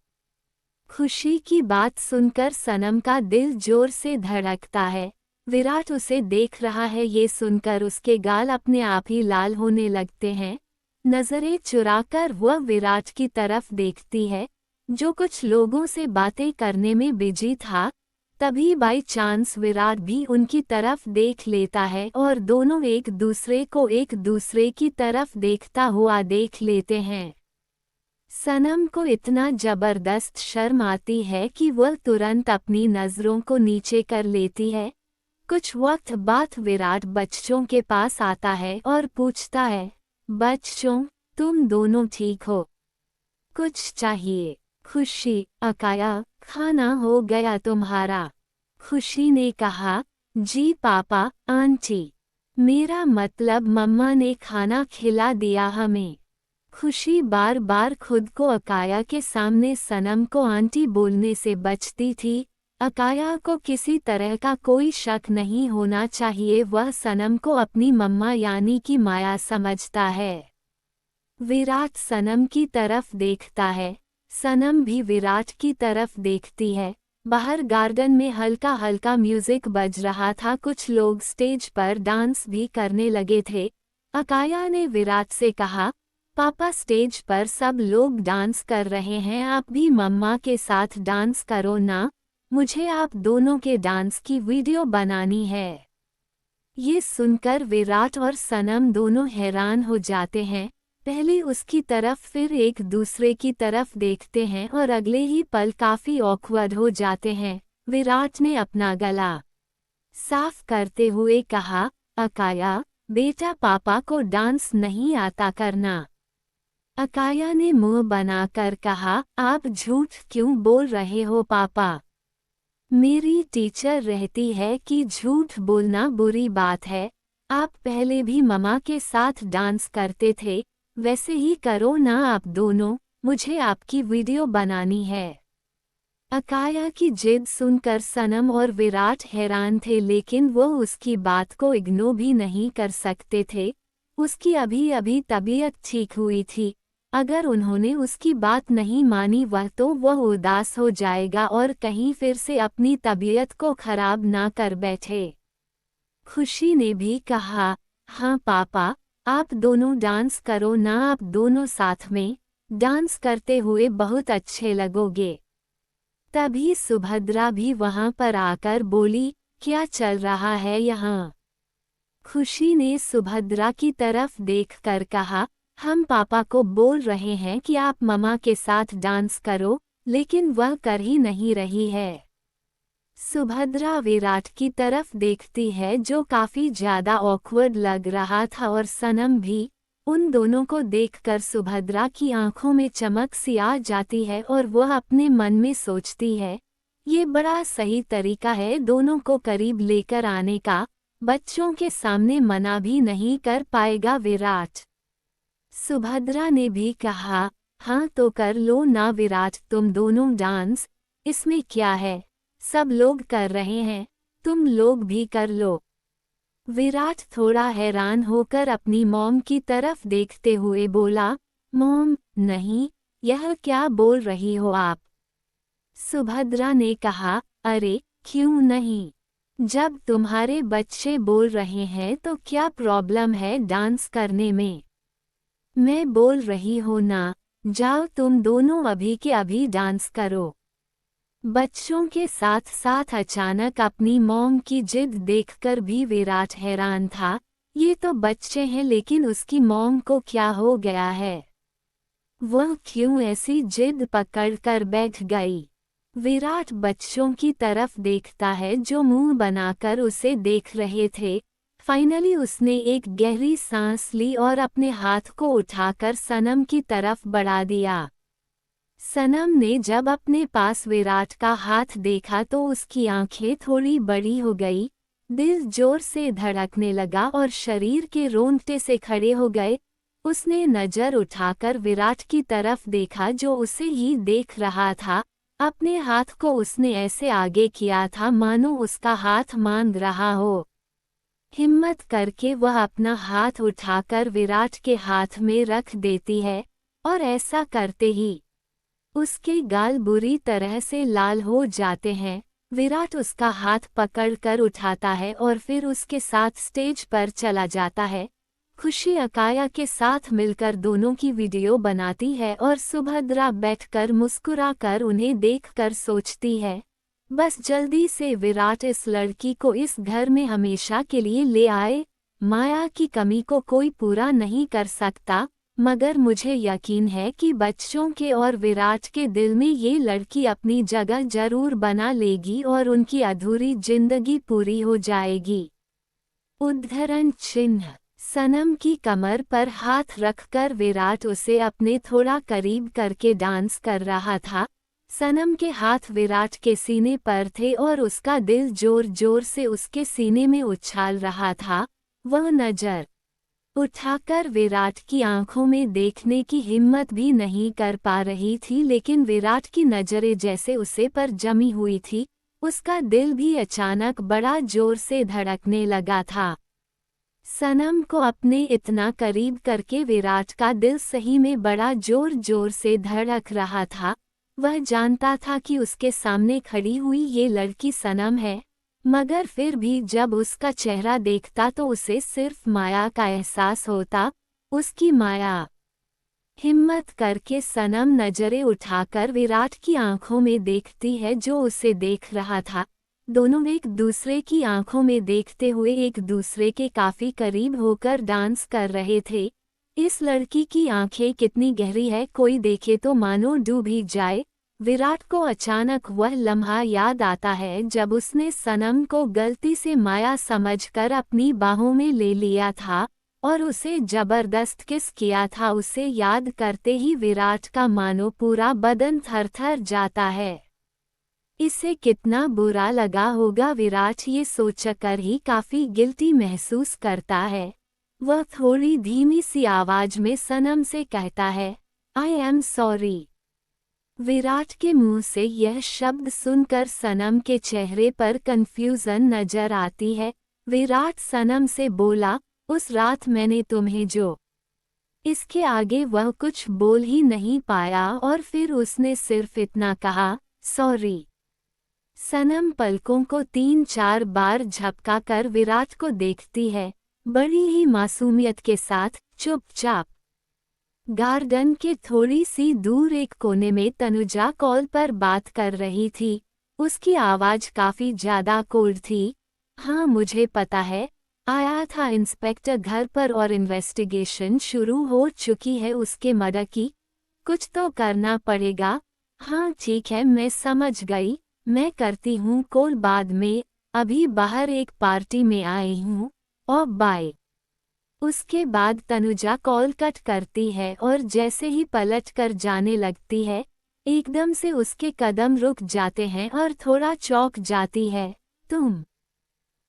खुशी की बात सुनकर सनम का दिल जोर से धड़कता है। विराट उसे देख रहा है। ये सुनकर उसके गाल अपने आप ही लाल होने लगते हैं। नज़रें चुराकर वह विराट की तरफ देखती है जो कुछ लोगों से बातें करने में बिजी था। तभी बाई चांस विराट भी उनकी तरफ देख लेता है और दोनों एक दूसरे की तरफ देखता हुआ देख लेते हैं। सनम को इतना जबरदस्त शर्म आती है कि वह तुरंत अपनी नज़रों को नीचे कर लेती है। कुछ वक्त बाद विराट बच्चों के पास आता है और पूछता है, बच्चों, तुम दोनों ठीक हो? कुछ चाहिए? खुशी, अकाया, खाना हो गया तुम्हारा? खुशी ने कहा, जी पापा, आंटी। मेरा मतलब मम्मा ने खाना खिला दिया हमें। खुशी बार बार खुद को अकाया के सामने सनम को आंटी बोलने से बचती थी। अकाया को किसी तरह का कोई शक नहीं होना चाहिए। वह सनम को अपनी मम्मा यानी कि माया समझता है। विराट सनम की तरफ देखता है। सनम भी विराट की तरफ देखती है। बाहर गार्डन में हल्का हल्का म्यूजिक बज रहा था। कुछ लोग स्टेज पर डांस भी करने लगे थे। अकाया ने विराट से कहा, पापा स्टेज पर सब लोग डांस कर रहे हैं, आप भी मम्मा के साथ डांस करो ना। मुझे आप दोनों के डांस की वीडियो बनानी है। ये सुनकर विराट और सनम दोनों हैरान हो जाते हैं। पहले उसकी तरफ फिर एक दूसरे की तरफ देखते हैं और अगले ही पल काफी ऑकवर्ड हो जाते हैं। विराट ने अपना गला साफ करते हुए कहा, अकाया, बेटा पापा को डांस नहीं आता करना। अकाया ने मुंह बनाकर कहा, आप झूठ क्यों बोल रहे हो पापा? मेरी टीचर रहती है कि झूठ बोलना बुरी बात है। आप पहले भी मम्मा के साथ डांस करते थे, वैसे ही करो ना आप दोनों। मुझे आपकी वीडियो बनानी है। अकाया की जिद सुनकर सनम और विराट हैरान थे लेकिन वो उसकी बात को इग्नोर भी नहीं कर सकते थे। उसकी अभी अभी तबीयत ठीक हुई थी। अगर उन्होंने उसकी बात नहीं मानी तो वह उदास हो जाएगा और कहीं फिर से अपनी तबीयत को खराब ना कर बैठे। खुशी ने भी कहा, हाँ पापा, आप दोनों डांस करो ना। आप दोनों साथ में डांस करते हुए बहुत अच्छे लगोगे। तभी सुभद्रा भी वहां पर आकर बोली, क्या चल रहा है यहाँ? खुशी ने सुभद्रा की तरफ देखकर कहा, हम पापा को बोल रहे हैं कि आप मम्मा के साथ डांस करो, लेकिन वह कर ही नहीं रही है। सुभद्रा विराट की तरफ देखती है जो काफी ज्यादा ऑकवर्ड लग रहा था और सनम भी। उन दोनों को देखकर सुभद्रा की आंखों में चमक सी आ जाती है और वह अपने मन में सोचती है, ये बड़ा सही तरीका है दोनों को करीब लेकर आने का, बच्चों के सामने मना भी नहीं कर पाएगा विराट। सुभद्रा ने भी कहा, हाँ तो कर लो ना विराट, तुम दोनों डांस, इसमें क्या है, सब लोग कर रहे हैं, तुम लोग भी कर लो। विराट थोड़ा हैरान होकर अपनी मॉम की तरफ देखते हुए बोला, मॉम, नहीं, यह क्या बोल रही हो आप। सुभद्रा ने कहा, अरे क्यों नहीं, जब तुम्हारे बच्चे बोल रहे हैं तो क्या प्रॉब्लम है डांस करने में। मैं बोल रही हूँ ना, जाओ तुम दोनों अभी के अभी डांस करो। बच्चों के साथ साथ अचानक अपनी मॉम की जिद देखकर भी विराट हैरान था, ये तो बच्चे हैं लेकिन उसकी मॉम को क्या हो गया है, वह क्यों ऐसी जिद पकड़कर बैठ गई। विराट बच्चों की तरफ देखता है जो मुंह बनाकर उसे देख रहे थे। फाइनली उसने एक गहरी सांस ली और अपने हाथ को उठाकर सनम की तरफ बढ़ा दिया। सनम ने जब अपने पास विराट का हाथ देखा तो उसकी आंखें थोड़ी बड़ी हो गई, दिल जोर से धड़कने लगा और शरीर के रोंगटे से खड़े हो गए। उसने नजर उठाकर विराट की तरफ देखा जो उसे ही देख रहा था। अपने हाथ को उसने ऐसे आगे किया था मानो उसका हाथ मांग रहा हो। हिम्मत करके वह अपना हाथ उठाकर विराट के हाथ में रख देती है और ऐसा करते ही उसके गाल बुरी तरह से लाल हो जाते हैं। विराट उसका हाथ पकड़कर उठाता है और फिर उसके साथ स्टेज पर चला जाता है। खुशी अकाया के साथ मिलकर दोनों की वीडियो बनाती है और सुभद्रा बैठकर मुस्कुराकर उन्हें देखकर सोचती है, बस जल्दी से विराट इस लड़की को इस घर में हमेशा के लिए ले आए। माया की कमी को कोई पूरा नहीं कर सकता, मगर मुझे यकीन है कि बच्चों के और विराट के दिल में ये लड़की अपनी जगह जरूर बना लेगी और उनकी अधूरी जिंदगी पूरी हो जाएगी। उद्धरण चिन्ह। सनम की कमर पर हाथ रखकर विराट उसे अपने थोड़ा करीब करके डांस कर रहा था। सनम के हाथ विराट के सीने पर थे और उसका दिल जोर जोर से उसके सीने में उछाल रहा था। वह नजर उठाकर विराट की आंखों में देखने की हिम्मत भी नहीं कर पा रही थी, लेकिन विराट की नजरें जैसे उसे पर जमी हुई थी, उसका दिल भी अचानक बड़ा जोर से धड़कने लगा था। सनम को अपने इतना करीब करके विराट का दिल सही में बड़ा जोर जोर से धड़क रहा था। वह जानता था कि उसके सामने खड़ी हुई ये लड़की सनम है, मगर फिर भी जब उसका चेहरा देखता तो उसे सिर्फ माया का एहसास होता, उसकी माया। हिम्मत करके सनम नजरें उठाकर विराट की आंखों में देखती है जो उसे देख रहा था। दोनों एक दूसरे की आंखों में देखते हुए एक दूसरे के काफी करीब होकर डांस कर रहे थे। इस लड़की की आंखें कितनी गहरी है, कोई देखे तो मानो डूब ही जाए। विराट को अचानक वह लम्हा याद आता है जब उसने सनम को गलती से माया समझकर अपनी बाहों में ले लिया था और उसे जबरदस्त किस किया था। उसे याद करते ही विराट का मानो पूरा बदन थरथर जाता है। इसे कितना बुरा लगा होगा, विराट ये सोचकर ही काफी गिल्टी महसूस करता है। वह थोड़ी धीमी सी आवाज में सनम से कहता है, आई एम सॉरी। विराट के मुंह से यह शब्द सुनकर सनम के चेहरे पर कंफ्यूजन नजर आती है। विराट सनम से बोला, उस रात मैंने तुम्हें जो। इसके आगे वह कुछ बोल ही नहीं पाया और फिर उसने सिर्फ इतना कहा, सॉरी। सनम पलकों को 3-4 बार झपका कर विराट को देखती है, बड़ी ही मासूमियत के साथ, चुपचाप। गार्डन के थोड़ी सी दूर एक कोने में तनुजा कॉल पर बात कर रही थी। उसकी आवाज काफी ज्यादा कोल्ड थी। हाँ मुझे पता है, आया था इंस्पेक्टर घर पर और इन्वेस्टिगेशन शुरू हो चुकी है उसके मर्डर की। कुछ तो करना पड़ेगा। हाँ ठीक है, मैं समझ गई, मैं करती हूँ कॉल बाद में, अभी बाहर एक पार्टी में आई हूँ। और बाय। उसके बाद तनुजा कॉल कट करती है और जैसे ही पलट कर जाने लगती है, एकदम से उसके कदम रुक जाते हैं और थोड़ा चौंक जाती है। तुम?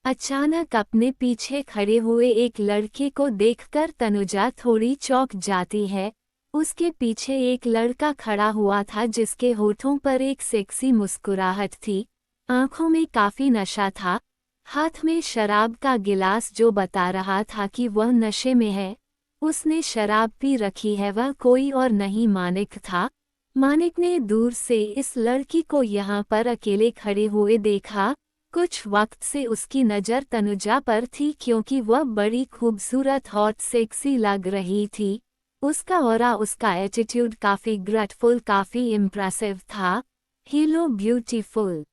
अचानक अपने पीछे खड़े हुए एक लड़के को देखकर तनुजा थोड़ी चौंक जाती है। उसके पीछे एक लड़का खड़ा हुआ था जिसके होठों पर एक सेक्सी मुस्कुराहट थी, आंखों में काफी नशा था, हाथ में शराब का गिलास जो बता रहा था कि वह नशे में है। उसने शराब पी रखी है, वह कोई और नहीं मानिक था। मानिक ने दूर से इस लड़की को यहाँ पर अकेले खड़े हुए देखा। कुछ वक्त से उसकी नज़र तनुजा पर थी क्योंकि वह बड़ी खूबसूरत हॉट सेक्सी लग रही थी। उसका ऑरा, उसका एटीट्यूड काफ़ी ग्रेटफुल, काफ़ी इम्प्रेसिव था। ही लुक ब्यूटीफुल।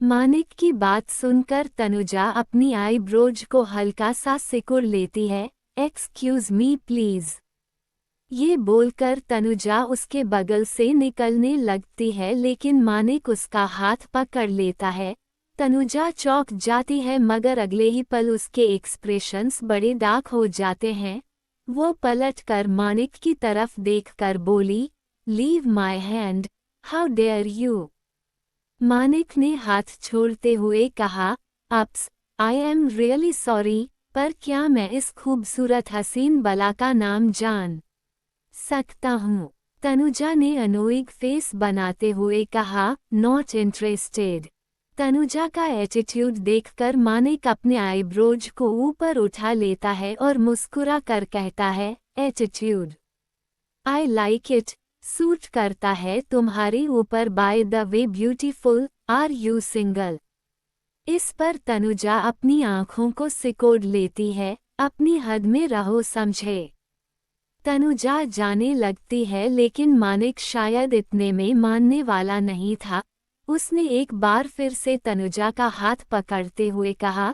मानिक की बात सुनकर तनुजा अपनी आईब्रोज को हल्का सा सिकुड़ लेती है। Excuse me please. ये बोलकर तनुजा उसके बगल से निकलने लगती है, लेकिन मानिक उसका हाथ पकड़ लेता है। तनुजा चौंक जाती है, मगर अगले ही पल उसके एक्सप्रेशंस बड़े डार्क हो जाते हैं। वो पलटकर मानिक की तरफ देखकर बोली, leave my hand, how dare you. Manik ने हाथ छोड़ते हुए कहा, oops, I am really sorry, पर क्या मैं इस खूबसूरत हसीन बला का नाम जान सकता हूँ? तनुजा ने अनोइंग फेस बनाते हुए कहा, नॉट इंटरेस्टेड। तनुजा का एटीट्यूड देखकर मानिक अपने आईब्रोज को ऊपर उठा लेता है और मुस्कुरा कर कहता है, attitude, I like it, suit करता है तुम्हारे ऊपर, by the way beautiful, are you single? इस पर तनुजा अपनी आंखों को सिकोड़ लेती है, अपनी हद में रहो समझे। तनुजा जाने लगती है, लेकिन मानिक शायद इतने में मानने वाला नहीं था। उसने एक बार फिर से तनुजा का हाथ पकड़ते हुए कहा,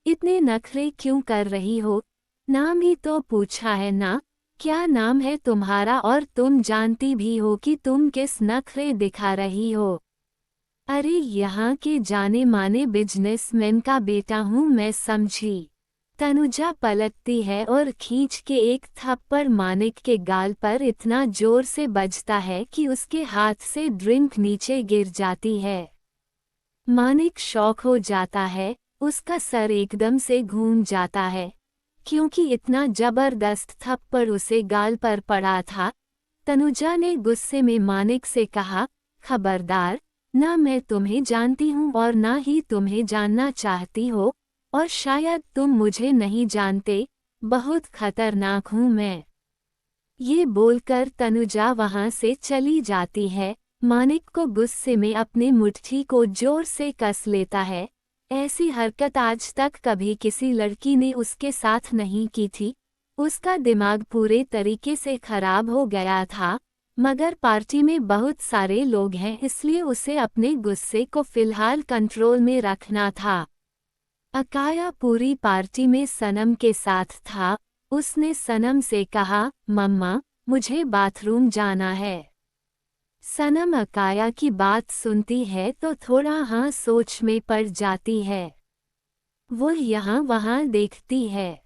इतने नखरे क्यों कर रही हो? नाम ही तो पूछा है ना, क्या नाम है तुम्हारा? और तुम जानती भी हो कि तुम किस नखरे दिखा रही हो। अरे यहाँ के जाने माने बिजनेसमैन का बेटा हूँ मैं, समझी। तनुजा पलटती है और खींच के एक थप्पड़ मानिक के गाल पर इतना जोर से बजता है कि उसके हाथ से ड्रिंक नीचे गिर जाती है। मानिक शॉक हो जाता है, उसका सर एकदम से घूम जाता है, क्योंकि इतना जबरदस्त थप्पड़ उसे गाल पर पड़ा था। तनुजा ने गुस्से में मानिक से कहा, खबरदार, ना मैं तुम्हें जानती हूँ और ना ही तुम्हें जानना चाहती हो, और शायद तुम मुझे नहीं जानते, बहुत खतरनाक हूँ मैं। ये बोलकर तनुजा वहाँ से चली जाती है। मानिक को गुस्से में अपने मुट्ठी को जोर से कस लेता है। ऐसी हरकत आज तक कभी किसी लड़की ने उसके साथ नहीं की थी। उसका दिमाग पूरे तरीके से खराब हो गया था, मगर पार्टी में बहुत सारे लोग हैं, इसलिए उसे अपने गुस्से को फिलहाल कंट्रोल में रखना था। अकाया पूरी पार्टी में सनम के साथ था। उसने सनम से कहा, मम्मा, मुझे बाथरूम जाना है। सनम अकाया की बात सुनती है तो थोड़ा सोच में पड़ जाती है। वो यहाँ वहाँ देखती है,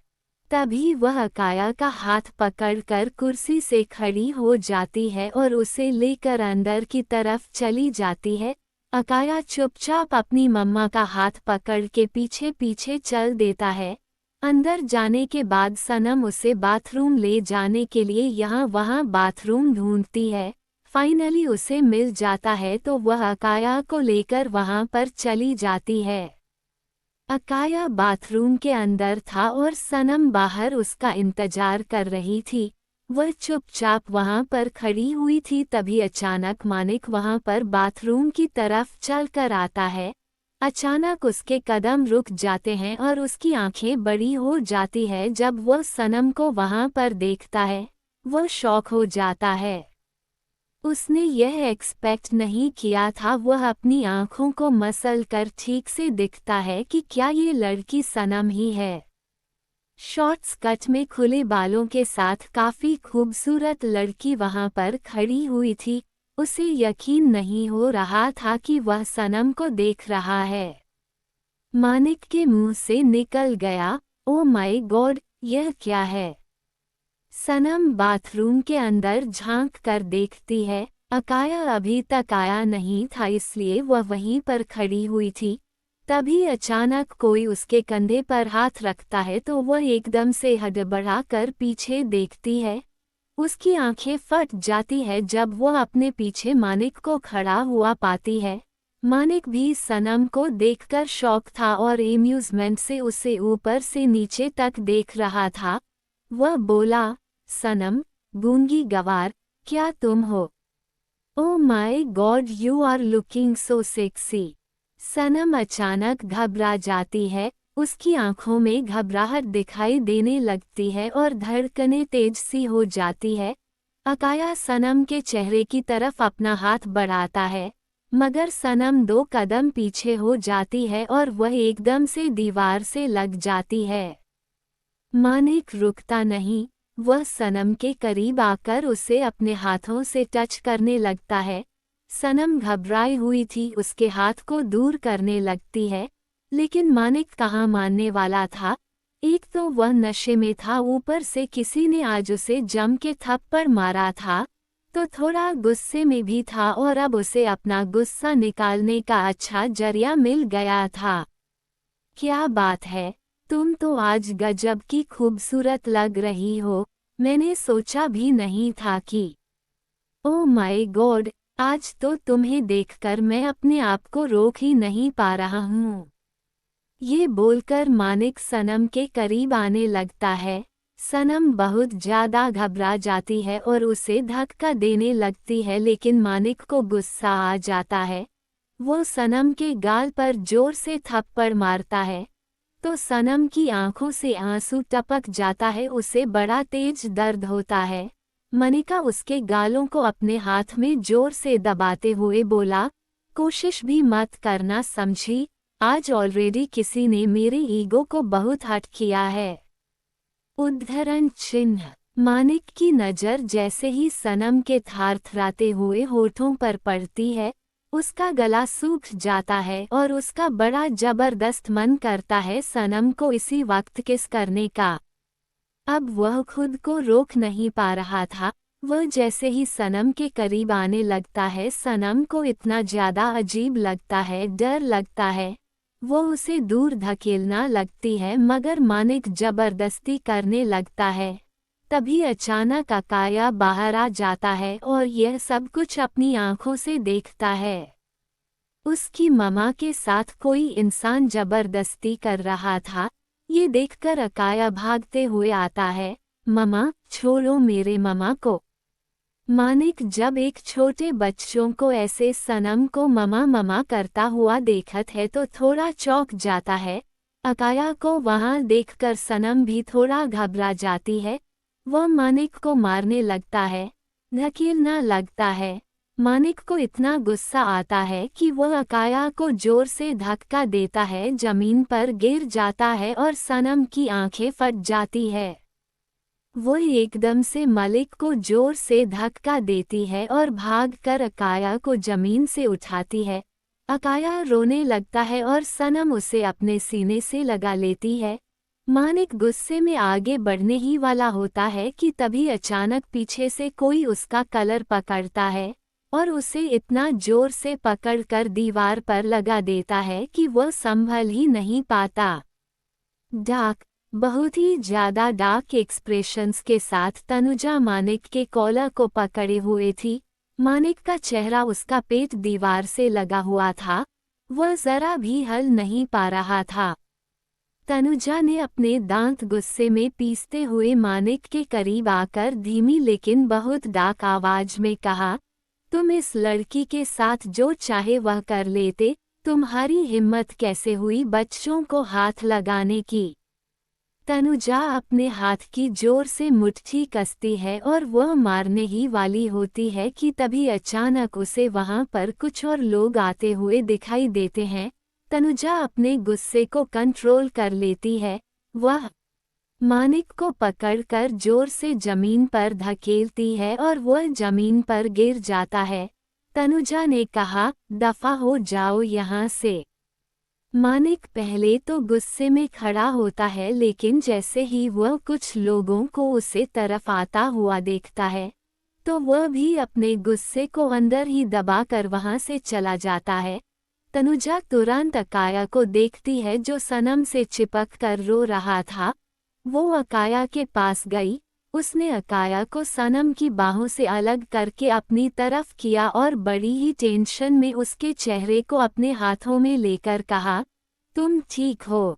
तभी वह अकाया का हाथ पकड़कर कुर्सी से खड़ी हो जाती है और उसे लेकर अंदर की तरफ चली जाती है। अकाया चुपचाप अपनी मम्मा का हाथ पकड़ के पीछे पीछे चल देता है। अंदर जाने के बाद सनम उसे बाथरूम ले जाने के लिए यहाँ वहाँ बाथरूम ढूंढती है। फाइनली उसे मिल जाता है तो वह अकाया को लेकर वहाँ पर चली जाती है। अकाया बाथरूम के अंदर था और सनम बाहर उसका इंतजार कर रही थी। वह चुपचाप वहां पर खड़ी हुई थी, तभी अचानक मानिक वहां पर बाथरूम की तरफ चलकर आता है। अचानक उसके कदम रुक जाते हैं और उसकी आंखें बड़ी हो जाती है जब वह सनम को वहां पर देखता है। वह शॉक हो जाता है। उसने यह एक्सपेक्ट नहीं किया था। वह अपनी आंखों को मसल कर ठीक से दिखता है कि क्या ये लड़की सनम ही है। शॉर्ट्स कट में खुले बालों के साथ काफी खूबसूरत लड़की वहां पर खड़ी हुई थी। उसे यकीन नहीं हो रहा था कि वह सनम को देख रहा है। मानिक के मुंह से निकल गया, ओ माय गॉड, यह क्या है? सनम बाथरूम के अंदर झांक कर देखती है। अकाया अभी तक आया नहीं था, इसलिए वह वहीं पर खड़ी हुई थी। तभी अचानक कोई उसके कंधे पर हाथ रखता है तो वह एकदम से हड़बड़ा कर पीछे देखती है। उसकी आंखें फट जाती है जब वह अपने पीछे मानिक को खड़ा हुआ पाती है। मानिक भी सनम को देखकर शॉक था और एम्यूजमेंट से उसे ऊपर से नीचे तक देख रहा था। वह बोला, सनम, गूंगी गवार, क्या तुम हो? Oh my god, you are looking so sexy. Sanam अचानक घबरा जाती है। उसकी आंखों में घबराहट दिखाई देने लगती है और धड़कनें तेज सी हो जाती है। अकाया सनम के चेहरे की तरफ अपना हाथ बढ़ाता है, मगर सनम 2 कदम पीछे हो जाती है और वह एकदम से दीवार से लग जाती है। मानिक रुकता नहीं, वह सनम के करीब आकर उसे अपने हाथों से टच करने लगता है। सनम घबराई हुई थी, उसके हाथ को दूर करने लगती है, लेकिन मानिक कहाँ मानने वाला था। एक तो वह नशे में था, ऊपर से किसी ने आज उसे जम के थप्पड़ मारा था, तो थोड़ा गुस्से में भी था और अब उसे अपना गुस्सा निकालने का अच्छा जरिया मिल गया था। क्या बात है, तुम तो आज गजब की खूबसूरत लग रही हो। मैंने सोचा भी नहीं था कि। ओह माय गॉड, आज तो तुम्हें देखकर मैं अपने आप को रोक ही नहीं पा रहा हूँ। ये बोलकर मानिक सनम के करीब आने लगता है। सनम बहुत ज्यादा घबरा जाती है और उसे धक्का देने लगती है, लेकिन मानिक को गुस्सा आ जाता है। वो सनम के गाल पर जोर से थप्पड़ मारता है, तो सनम की आंखों से आंसू टपक जाता है, उसे बड़ा तेज दर्द होता है। मनिका उसके गालों को अपने हाथ में जोर से दबाते हुए बोला, कोशिश भी मत करना समझी, आज ऑलरेडी किसी ने मेरे ईगो को बहुत हर्ट किया है। उद्धरण चिन्ह। मानिक की नज़र जैसे ही सनम के थरथराते हुए होठों पर पड़ती है, उसका गला सूख जाता है और उसका बड़ा जबरदस्त मन करता है सनम को इसी वक्त किस करने का। अब वह खुद को रोक नहीं पा रहा था। वह जैसे ही सनम के करीब आने लगता है, सनम को इतना ज़्यादा अजीब लगता है, डर लगता है। वो उसे दूर धकेलना लगती है, मगर मानिक जबरदस्ती करने लगता है। तभी अचानक अकाया बाहर आ जाता है और यह सब कुछ अपनी आंखों से देखता है। उसकी ममा के साथ कोई इंसान जबरदस्ती कर रहा था। ये देखकर अकाया भागते हुए आता है। ममा, छोड़ो मेरे ममा को। मानिक जब एक छोटे बच्चों को ऐसे सनम को ममा ममा करता हुआ देखत है तो थोड़ा चौंक जाता है। अकाया को वहां देखकर सनम भी थोड़ा घबरा जाती है। वह मानिक को मारने लगता है, धकेलना लगता है। मानिक को इतना गुस्सा आता है कि वह अकाया को जोर से धक्का देता है, जमीन पर गिर जाता है और सनम की आंखें फट जाती है। वो एकदम से मालिक को जोर से धक्का देती है और भागकर अकाया को जमीन से उठाती है। अकाया रोने लगता है और सनम उसे अपने सीने से लगा लेती है। मानिक गुस्से में आगे बढ़ने ही वाला होता है कि तभी अचानक पीछे से कोई उसका कलर पकड़ता है और उसे इतना जोर से पकड़कर दीवार पर लगा देता है कि वह संभल ही नहीं पाता। बहुत ही ज्यादा डार्क एक्सप्रेशंस के साथ तनुजा मानिक के कॉलर को पकड़े हुए थी। मानिक का चेहरा, उसका पेट दीवार से लगा हुआ था, वह जरा भी हल नहीं पा रहा था। तनुजा ने अपने दांत गुस्से में पीसते हुए मानिक के करीब आकर धीमी लेकिन बहुत डार्क आवाज में कहा, तुम इस लड़की के साथ जो चाहे वह कर लेते, तुम्हारी हिम्मत कैसे हुई बच्चों को हाथ लगाने की। तनुजा अपने हाथ की जोर से मुट्ठी कसती है और वह मारने ही वाली होती है कि तभी अचानक उसे वहां पर कुछ और लोग आते हुए दिखाई देते हैं। तनुजा अपने गुस्से को कंट्रोल कर लेती है। वह मानिक को पकड़कर जोर से जमीन पर धकेलती है और वह जमीन पर गिर जाता है। तनुजा ने कहा, दफा हो जाओ यहाँ से। मानिक पहले तो गुस्से में खड़ा होता है, लेकिन जैसे ही वह कुछ लोगों को उसे तरफ आता हुआ देखता है तो वह भी अपने गुस्से को अंदर ही दबा कर वहां से चला जाता है। तनुजा तुरंत अकाया को देखती है जो सनम से चिपक कर रो रहा था। वो अकाया के पास गई, उसने अकाया को सनम की बाहों से अलग करके अपनी तरफ किया और बड़ी ही टेंशन में उसके चेहरे को अपने हाथों में लेकर कहा, तुम ठीक हो?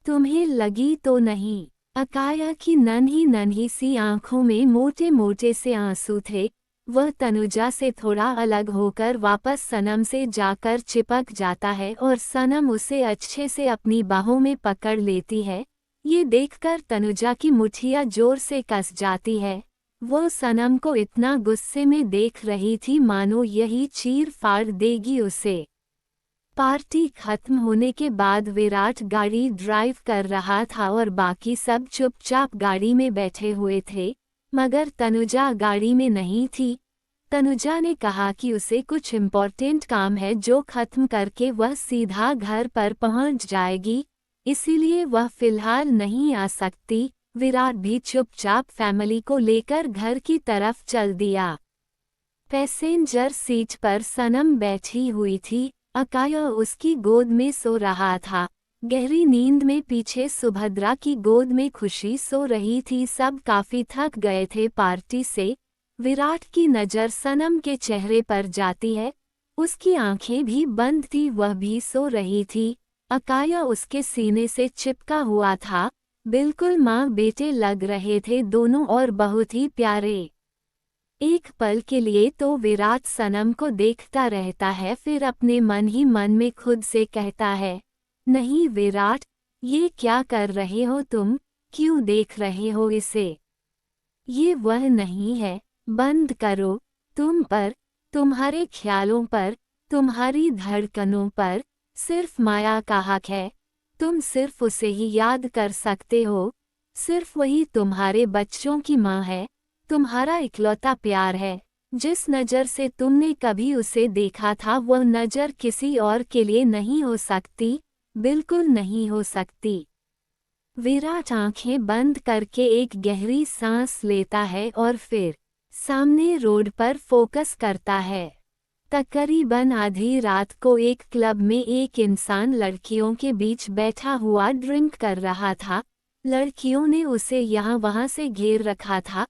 तुम्हें लगी तो नहीं? अकाया की नन्ही नन्ही सी आंखों में मोटे मोटे से आंसू थे। वह तनुजा से थोड़ा अलग होकर वापस सनम से जाकर चिपक जाता है और सनम उसे अच्छे से अपनी बाहों में पकड़ लेती है। ये देखकर तनुजा की मुठिया जोर से कस जाती है। वो सनम को इतना गुस्से में देख रही थी मानो यही चीर फाड़ देगी उसे। पार्टी खत्म होने के बाद विराट गाड़ी ड्राइव कर रहा था और बाकी सब चुपचाप गाड़ी में बैठे हुए थे, मगर तनुजा गाड़ी में नहीं थी। तनुजा ने कहा कि उसे कुछ इम्पोर्टेंट काम है जो खत्म करके वह सीधा घर पर पहुंच जाएगी, इसीलिए वह फिलहाल नहीं आ सकती। विराट भी चुपचाप फैमिली को लेकर घर की तरफ चल दिया। पैसेंजर सीट पर सनम बैठी हुई थी, अकाया उसकी गोद में सो रहा था। गहरी नींद में पीछे सुभद्रा की गोद में खुशी सो रही थी। सब काफी थक गए थे पार्टी से। विराट की नज़र सनम के चेहरे पर जाती है, उसकी आंखें भी बंद थी, वह भी सो रही थी। अकाया उसके सीने से चिपका हुआ था, बिल्कुल माँ बेटे लग रहे थे दोनों और बहुत ही प्यारे। एक पल के लिए तो विराट सनम को देखता रहता है, फिर अपने मन ही मन में खुद से कहता है, नहीं विराट, ये क्या कर रहे हो तुम? क्यों देख रहे हो इसे? ये वह नहीं है, बंद करो। तुम पर, तुम्हारे ख्यालों पर, तुम्हारी धड़कनों पर सिर्फ माया का हक है। तुम सिर्फ उसे ही याद कर सकते हो, सिर्फ वही तुम्हारे बच्चों की माँ है, तुम्हारा इकलौता प्यार है। जिस नज़र से तुमने कभी उसे देखा था वह नज़र किसी और के लिए नहीं हो सकती, बिल्कुल नहीं हो सकती। विराट आंखें बंद करके एक गहरी सांस लेता है और फिर सामने रोड पर फोकस करता है। तकरीबन आधी रात को एक क्लब में एक इंसान लड़कियों के बीच बैठा हुआ ड्रिंक कर रहा था। लड़कियों ने उसे यहाँ वहाँ से घेर रखा था।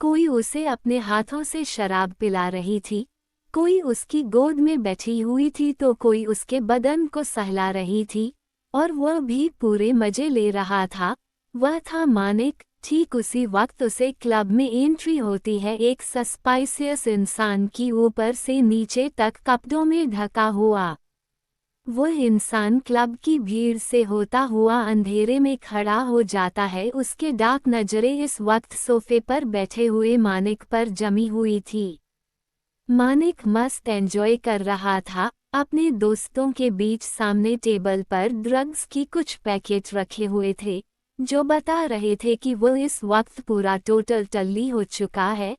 कोई उसे अपने हाथों से शराब पिला रही थी, कोई उसकी गोद में बैठी हुई थी तो कोई उसके बदन को सहला रही थी, और वह भी पूरे मजे ले रहा था। वह था मानिक। ठीक उसी वक्त उसे क्लब में एंट्री होती है एक सस्पाइसियस इंसान की, ऊपर से नीचे तक कपड़ों में ढका हुआ। वह इंसान क्लब की भीड़ से होता हुआ अंधेरे में खड़ा हो जाता है। उसके डार्क नजरें इस वक्त सोफे पर बैठे हुए मानिक पर जमी हुई थी। मानिक मस्त एंजॉय कर रहा था। अपने दोस्तों के बीच सामने टेबल पर ड्रग्स की कुछ पैकेट रखे हुए थे, जो बता रहे थे कि वो इस वक्त पूरा टोटल टल्ली हो चुका है।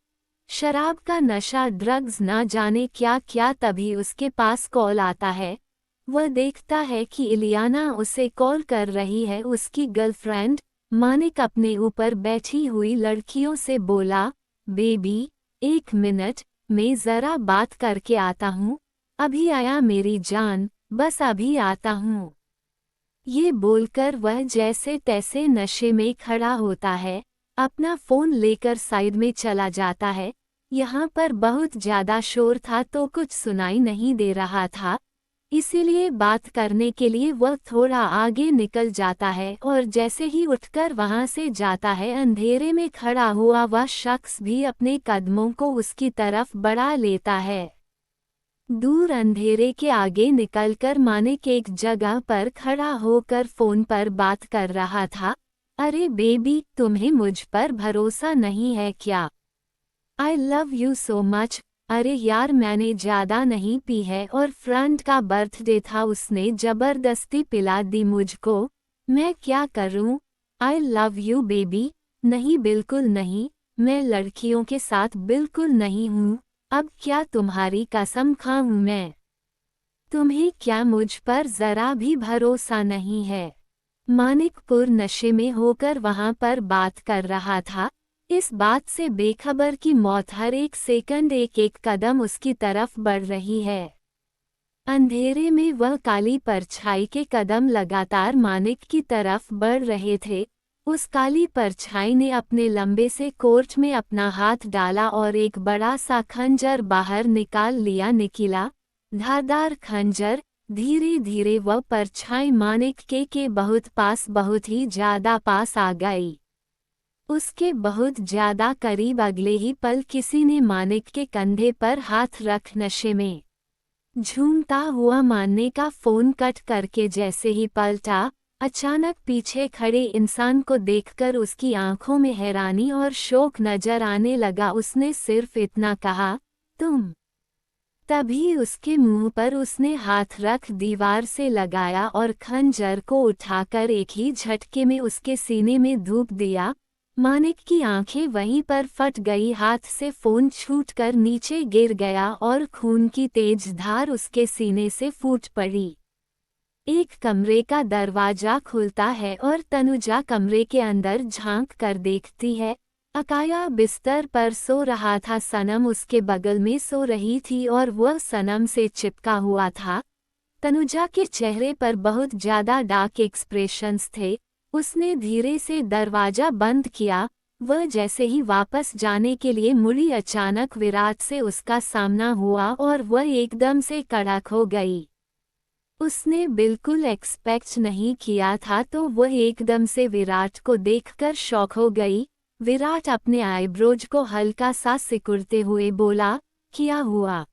शराब का नशा, ड्रग्स, ना जाने क्या क्या। तभी उसके पास कॉल आता है। वह देखता है कि इलियाना उसे कॉल कर रही है, उसकी गर्लफ्रेंड। मानिक अपने ऊपर बैठी हुई लड़कियों से बोला, बेबी, 1 मिनट, मैं ज़रा बात करके आता हूँ। अभी आया मेरी जान, बस अभी आता हूँ। ये बोलकर वह जैसे तैसे नशे में खड़ा होता है, अपना फ़ोन लेकर साइड में चला जाता है। यहाँ पर बहुत ज़्यादा शोर था तो कुछ सुनाई नहीं दे रहा था, इसीलिए बात करने के लिए वह थोड़ा आगे निकल जाता है और जैसे ही उठकर वहां से जाता है, अंधेरे में खड़ा हुआ वह शख्स भी अपने कदमों को उसकी तरफ बढ़ा लेता है। दूर अंधेरे के आगे निकलकर मानिक एक जगह पर खड़ा होकर फोन पर बात कर रहा था। अरे बेबी, तुम्हें मुझ पर भरोसा नहीं है क्या? I love you so much. अरे यार, मैंने ज़्यादा नहीं पी है और फ्रेंड का बर्थडे था, उसने ज़बरदस्ती पिला दी मुझको। मैं क्या करूं? I love you baby. नहीं, बिल्कुल नहीं, मैं लड़कियों के साथ बिल्कुल नहीं हूं। अब क्या तुम्हारी कसम खाऊं मैं? तुम्हें क्या मुझ पर जरा भी भरोसा नहीं है? मानिकपुर नशे में होकर वहां पर बात कर रहा था, इस बात से बेखबर कि मौत हर एक सेकंड एक एक कदम उसकी तरफ बढ़ रही है। अंधेरे में वह काली परछाई के कदम लगातार मानिक की तरफ बढ़ रहे थे। उस काली परछाई ने अपने लंबे से कोट में अपना हाथ डाला और एक बड़ा सा खंजर बाहर निकाल लिया। निकला धारदार खंजर। धीरे धीरे वह परछाई मानिक के बहुत पास, बहुत ही ज्यादा पास आ गई। उसके बहुत ज्यादा करीब अगले ही पल किसी ने मानिक के कंधे पर हाथ रख नशे में झूमता हुआ मानने का फोन कट करके जैसे ही पलटा, अचानक पीछे खड़े इंसान को देखकर उसकी आंखों में हैरानी और शोक नजर आने लगा। उसने सिर्फ इतना कहा, तुम। तभी उसके मुंह पर उसने हाथ रख दीवार से लगाया और खंजर को उठाकर एक ही झटके में उसके सीने में धूप दिया। मानिक की आंखें वहीं पर फट गई, हाथ से फोन छूटकर नीचे गिर गया और खून की तेज धार उसके सीने से फूट पड़ी। एक कमरे का दरवाजा खुलता है और तनुजा कमरे के अंदर झांक कर देखती है। अकाया बिस्तर पर सो रहा था, सनम उसके बगल में सो रही थी और वह सनम से चिपका हुआ था। तनुजा के चेहरे पर बहुत ज्यादा डार्क एक्सप्रेशंस थे। उसने धीरे से दरवाजा बंद किया। वह जैसे ही वापस जाने के लिए मुड़ी, अचानक विराट से उसका सामना हुआ और वह एकदम से कड़क हो गई। उसने बिल्कुल एक्सपेक्ट नहीं किया था, तो वह एकदम से विराट को देखकर शॉक हो गई। विराट अपने आईब्रोज को हल्का सा सिकुड़ते हुए बोला, क्या हुआ?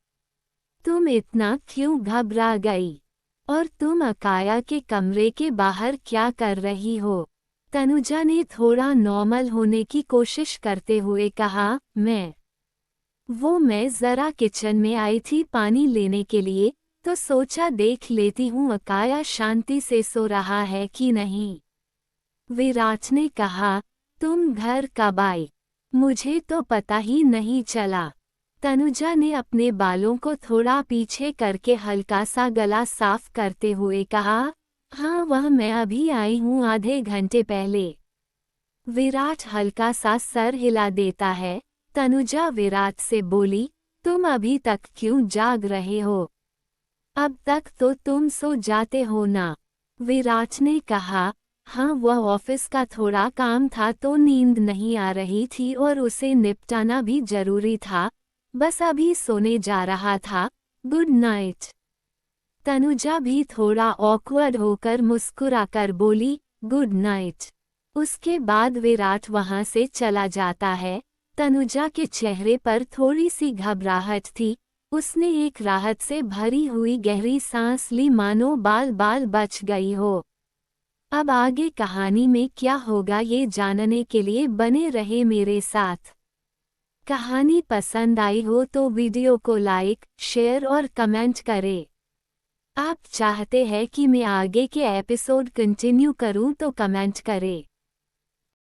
तुम इतना क्यों घबरा गई? और तुम अकाया के कमरे के बाहर क्या कर रही हो? तनुजा ने थोड़ा नॉर्मल होने की कोशिश करते हुए कहा, मैं जरा किचन में आई थी पानी लेने के लिए, तो सोचा देख लेती हूँ अकाया शांति से सो रहा है कि नहीं। विराट ने कहा, तुम घर कब आई? मुझे तो पता ही नहीं चला। तनुजा ने अपने बालों को थोड़ा पीछे करके हल्का सा गला साफ करते हुए कहा, हाँ मैं अभी आई हूँ आधे घंटे पहले। विराट हल्का सा सर हिला देता है। तनुजा विराट से बोली, तुम अभी तक क्यों जाग रहे हो? अब तक तो तुम सो जाते हो ना? विराट ने कहा, हाँ वह ऑफिस का थोड़ा काम था तो नींद नहीं आ रही थी और उसे निपटाना भी जरूरी था, बस अभी सोने जा रहा था। Good night. तनुजा भी थोड़ा ऑकवर्ड होकर मुस्कुराकर बोली, गुड नाइट। उसके बाद विराट वहां से चला जाता है। तनुजा के चेहरे पर थोड़ी सी घबराहट थी। उसने एक राहत से भरी हुई गहरी सांस ली, मानो बाल बाल बच गई हो। अब आगे कहानी में क्या होगा ये जानने के लिए बने रहे मेरे साथ। कहानी पसंद आई हो तो वीडियो को लाइक, शेयर और कमेंट करें। आप चाहते हैं कि मैं आगे के एपिसोड कंटिन्यू करूं तो कमेंट करें।